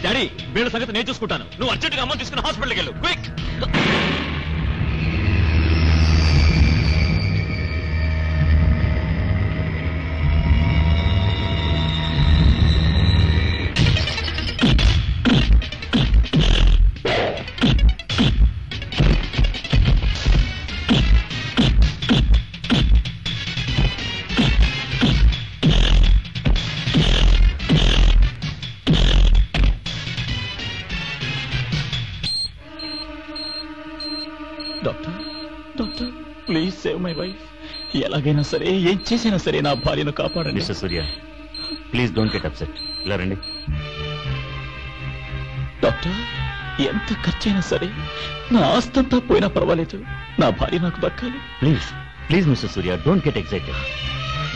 డాడీ వీళ్ళ సంగతి నేను చూసుకుంటాను. నువ్వు అర్జెంట్గా అమ్మ తీసుకుని హాస్పిటల్కి వెళ్ళు. Quick. Doctor please save my wife. ఎలాగైనా సరే ఏం చేసినా సరే నా భార్యను కాపాడండి. Mister Surya please don't get upset. ఇలా రండి. డాక్టర్ ఎంత ఖర్చైనా సరే నా ఆస్తంతా పోయినా పర్వాలేదు, నా భార్య నాకు దక్కాలి. Please please mister Surya don't get excited.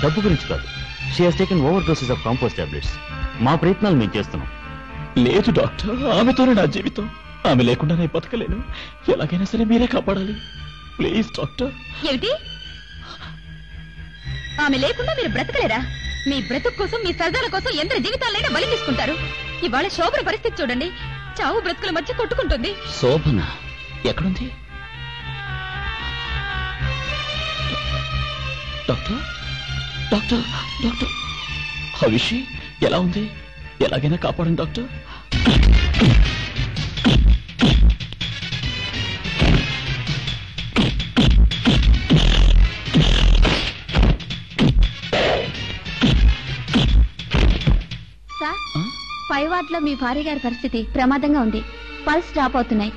డబ్బు గురించి కాదు, she has taken over doses of Calmpose tablets. మా ప్రయత్నాలు మేము చేస్తున్నాం. లేదు డాక్టర్, ఆమెతోనే నా జీవితం. ఆమె లేకుండా నేను బతకలేను. ఎలాగైనా సరే మీరే కాపాడాలి ప్లీజ్ డాక్టర్. ఏమిటి? ఆమె లేకుండా మీరు బ్రతకలేరా? మీ బ్రతుకు కోసం, మీ సరదాల కోసం ఎందరి జీవితాలైనా బలి తీసుకుంటారు. ఇవాళ శోభన పరిస్థితి చూడండి, చావు బ్రతుకుల మధ్య కొట్టుకుంటుంది. శోభన ఎక్కడుంది? డాక్టర్ డాక్టర్ డాక్టర్ హవిషి ఎలా ఉంది? ఎలాగైనా కాపాడండి డాక్టర్. పై వార్డులో మీ భార్య గారి పరిస్థితి ప్రమాదంగా ఉంది. పల్స్ డ్రాప్ అవుతున్నాయి.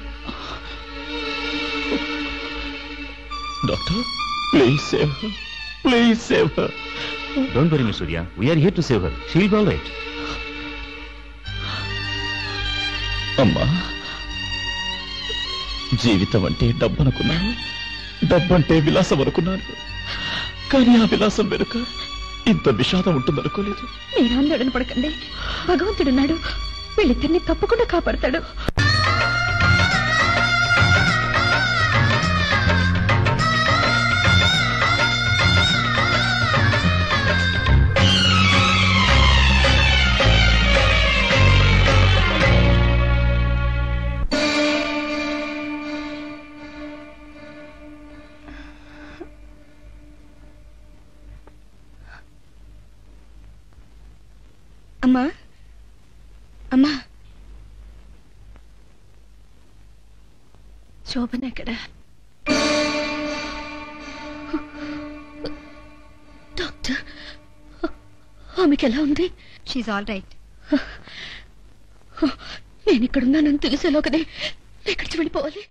Doctor please save her, please save her. Don't worry miss Surya, we are here to save her. She will be all right. అమ్మా, జీవితం అంటే డబ్బు అనుకున్నాను, డబ్బంటే విలాసం అనుకున్నాను. కానీ ఆ విలాసం వెనుక ఇంత విషాదం ఉంటుందనుకోలేదు. మీరు ఆందోళన పడకండి, భగవంతుడున్నాడు, వీళ్ళిద్దరిని తప్పకుండా కాపాడతాడు. అమ్మా అమ్మా, శోభన ఎక్కడ? డాక్టర్, ఆమెకి ఎలా ఉంది? She's all right. నేను ఇక్కడున్నానని తెలిసేలోకనే ఎక్కడికి వెళ్ళిపోవాలి?